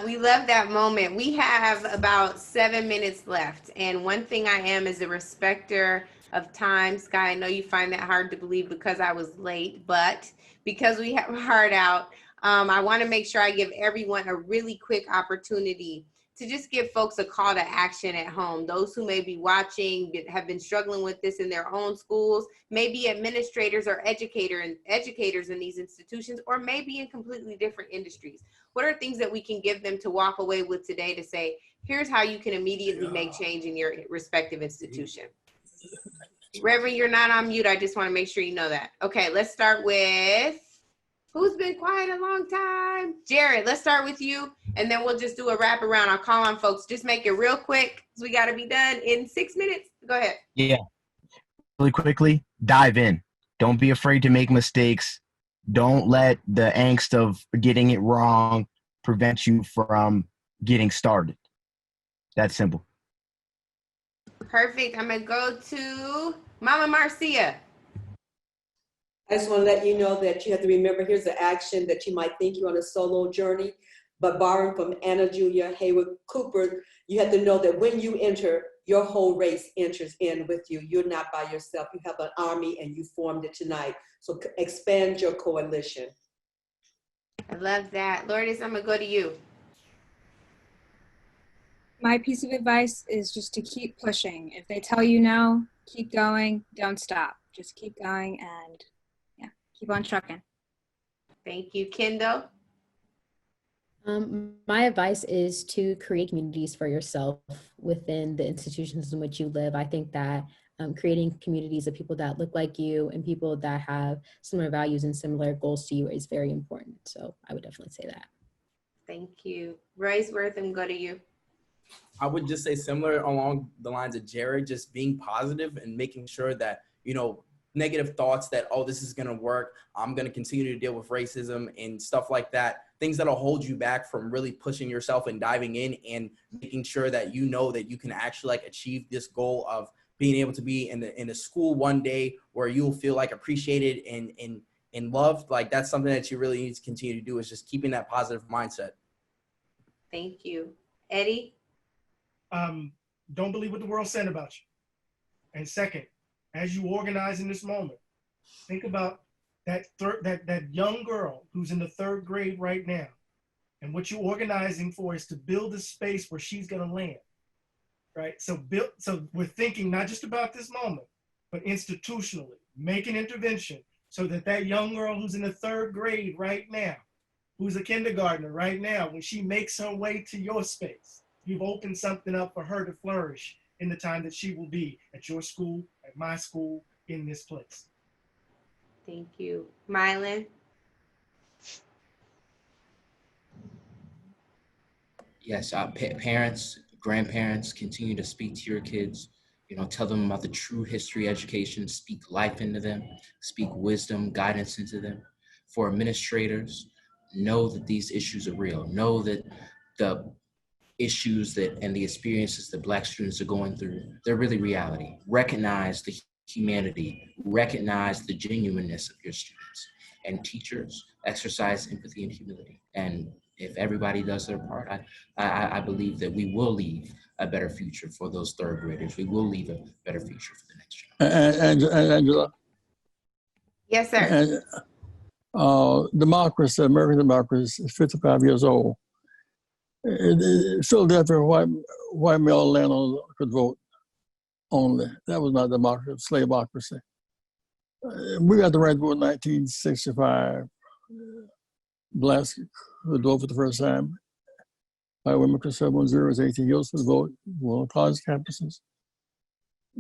We love that moment. We have about 7 minutes left. And one thing I am is a respecter of time. Skye, I know you find that hard to believe because I was late, but because we have a heart out, I want to make sure I give everyone a really quick opportunity to just give folks a call to action at home. Those who may be watching, have been struggling with this in their own schools, maybe administrators or educators in these institutions, or maybe in completely different industries. What are things that we can give them to walk away with today to say, here's how you can immediately make change in your respective institution? Reverend, you're not on mute. I just want to make sure you know that. Okay, let's start with, who's been quiet a long time? Jared, let's start with you, and then we'll just do a wrap around. I'll call on folks. Just make it real quick because we got to be done in 6 minutes. Go ahead. Yeah, really quickly, dive in. Don't be afraid to make mistakes. Don't let the angst of getting it wrong prevent you from getting started. That's simple. Perfect. I'm going to go to Mama Marcia. I just want to let you know that you have to remember, here's an action that you might think you're on a solo journey, but borrowing from Anna Julia Haywood Cooper, you have to know that when you enter, your whole race enters in with you. You're not by yourself. You have an army and you formed it tonight. So expand your coalition. I love that. Lourdes, I'm going to go to you. My piece of advice is just to keep pushing. If they tell you no, keep going, don't stop. Just keep going and keep on trucking. Thank you. Kyndall? My advice is to create communities for yourself within the institutions in which you live. I think that creating communities of people that look like you and people that have similar values and similar goals to you is very important. So I would definitely say that. Thank you. Roysworth, and go to you. I would just say similar along the lines of Jared, just being positive and making sure that, negative thoughts that, oh, this is going to work. I'm going to continue to deal with racism and stuff like that. Things that'll hold you back from really pushing yourself and diving in and making sure that you know that you can actually like achieve this goal of being able to be in a school one day where you'll feel like appreciated and loved. Like that's something that you really need to continue to do, is just keeping that positive mindset. Thank you. Eddie? Don't believe what the world said about you. And second, as you organize in this moment, think about that young girl who's in the 3rd grade right now. And what you're organizing for is to build a space where she's gonna land, right? So we're thinking not just about this moment, but institutionally, make an intervention so that young girl who's in the 3rd grade right now, who's a kindergartner right now, when she makes her way to your space, you've opened something up for her to flourish in the time that she will be at your school, at my school, in this place. Thank you. Mylon? Yes, parents, grandparents, continue to speak to your kids. Tell them about the true history education, speak life into them, speak wisdom, guidance into them. For administrators, know that these issues are real. Know that the issues and the experiences that Black students are going through, they're really reality. Recognize the humanity, recognize the genuineness of your students. And teachers, exercise empathy and humility. And if everybody does their part, I believe that we will leave a better future for those 3rd graders. We will leave a better future for the next generation. And Angela. Yes, sir. And, democracy, American democracy is 55 years old. Philadelphia, white male landowners could vote only. That was not democracy, slaveocracy. We got the right to vote in 1965. Blacks could vote for the first time. White women could serve on 0 to 18 years for the vote on college campuses.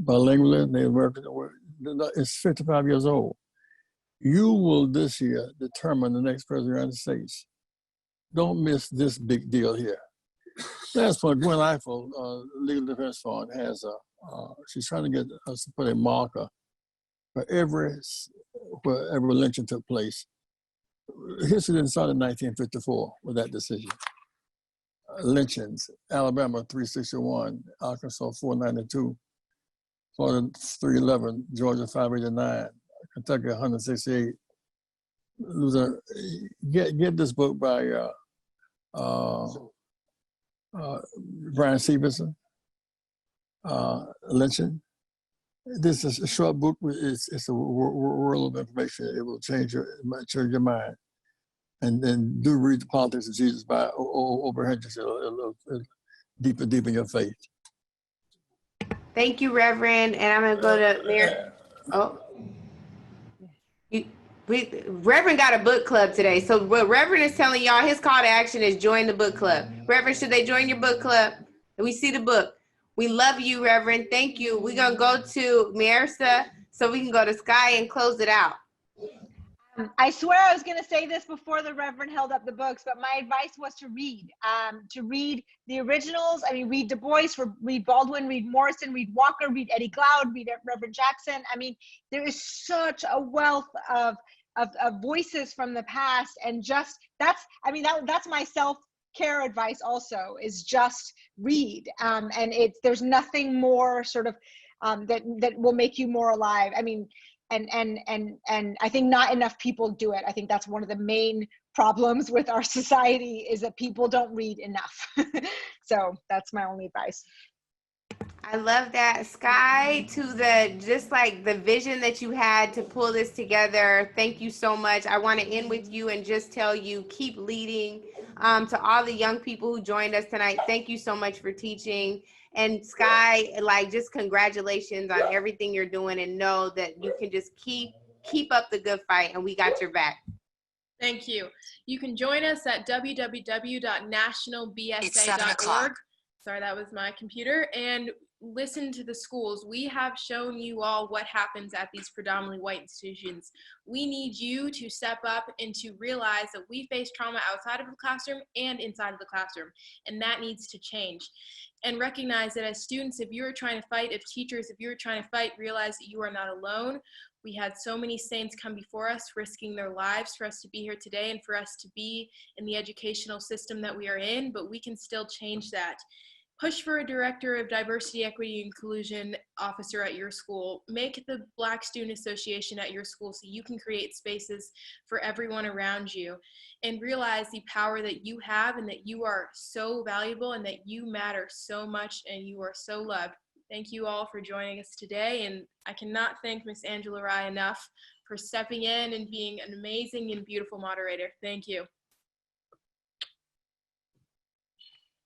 Bilingually, Native American, it's 55 years old. You will this year determine the next president of the United States. Don't miss this big deal here. Last point, Gwen Eiffel, Legal Defense Fund, has she's trying to get us to put a marker for wherever lynching took place. History didn't start in 1954 with that decision. Lynchings, Alabama 361, Arkansas 492, Florida 311, Georgia 589, Kentucky 168. Get this book by Brian Stevenson, Lynching. This is a short book. It's a world of information. It will change your mind. And then do read The Politics of Jesus by Ober Hendricks. It'll deepen your faith. Thank you, Reverend. And I'm gonna go to Mayor. Oh, Reverend got a book club today. So what Reverend is telling y'all, his call to action is join the book club. Reverend, should they join your book club? We see the book. We love you, Reverend. Thank you. We're gonna go to Mehrsa so we can go to Skye and close it out. I swear I was going to say this before the Reverend held up the books, but my advice was to read the originals. I mean, read Du Bois, read Baldwin, read Morrison, read Walker, read Eddie Glaude, read Reverend Jackson. I mean, there is such a wealth of voices from the past, and that's my self-care advice also, is just read. And there's nothing more sort of that will make you more alive. I mean, and I think not enough people do it. I think that's one of the main problems with our society, is that people don't read enough. So that's my only advice. I love that. Skye, to just like the vision that you had to pull this together. Thank you so much. I want to end with you and just tell you, keep leading. To all the young people who joined us tonight, thank you so much for teaching. And Skye, like, just congratulations on everything you're doing, and know that you can just keep up the good fight, and we got your back. Thank you. You can join us at www.nationalbsa.org. Sorry, that was my computer. And listen to the schools. We have shown you all what happens at these predominantly white institutions. We need you to step up and to realize that we face trauma outside of the classroom and inside of the classroom, and that needs to change. And recognize that as students, if you're trying to fight, if teachers, if you're trying to fight, realize that you are not alone. We had so many saints come before us, risking their lives for us to be here today and for us to be in the educational system that we are in, but we can still change that. Push for a director of diversity, equity, and inclusion officer at your school. Make the Black Student Association at your school so you can create spaces for everyone around you, and realize the power that you have and that you are so valuable and that you matter so much and you are so loved. Thank you all for joining us today, and I cannot thank Miss Angela Rye enough for stepping in and being an amazing and beautiful moderator. Thank you.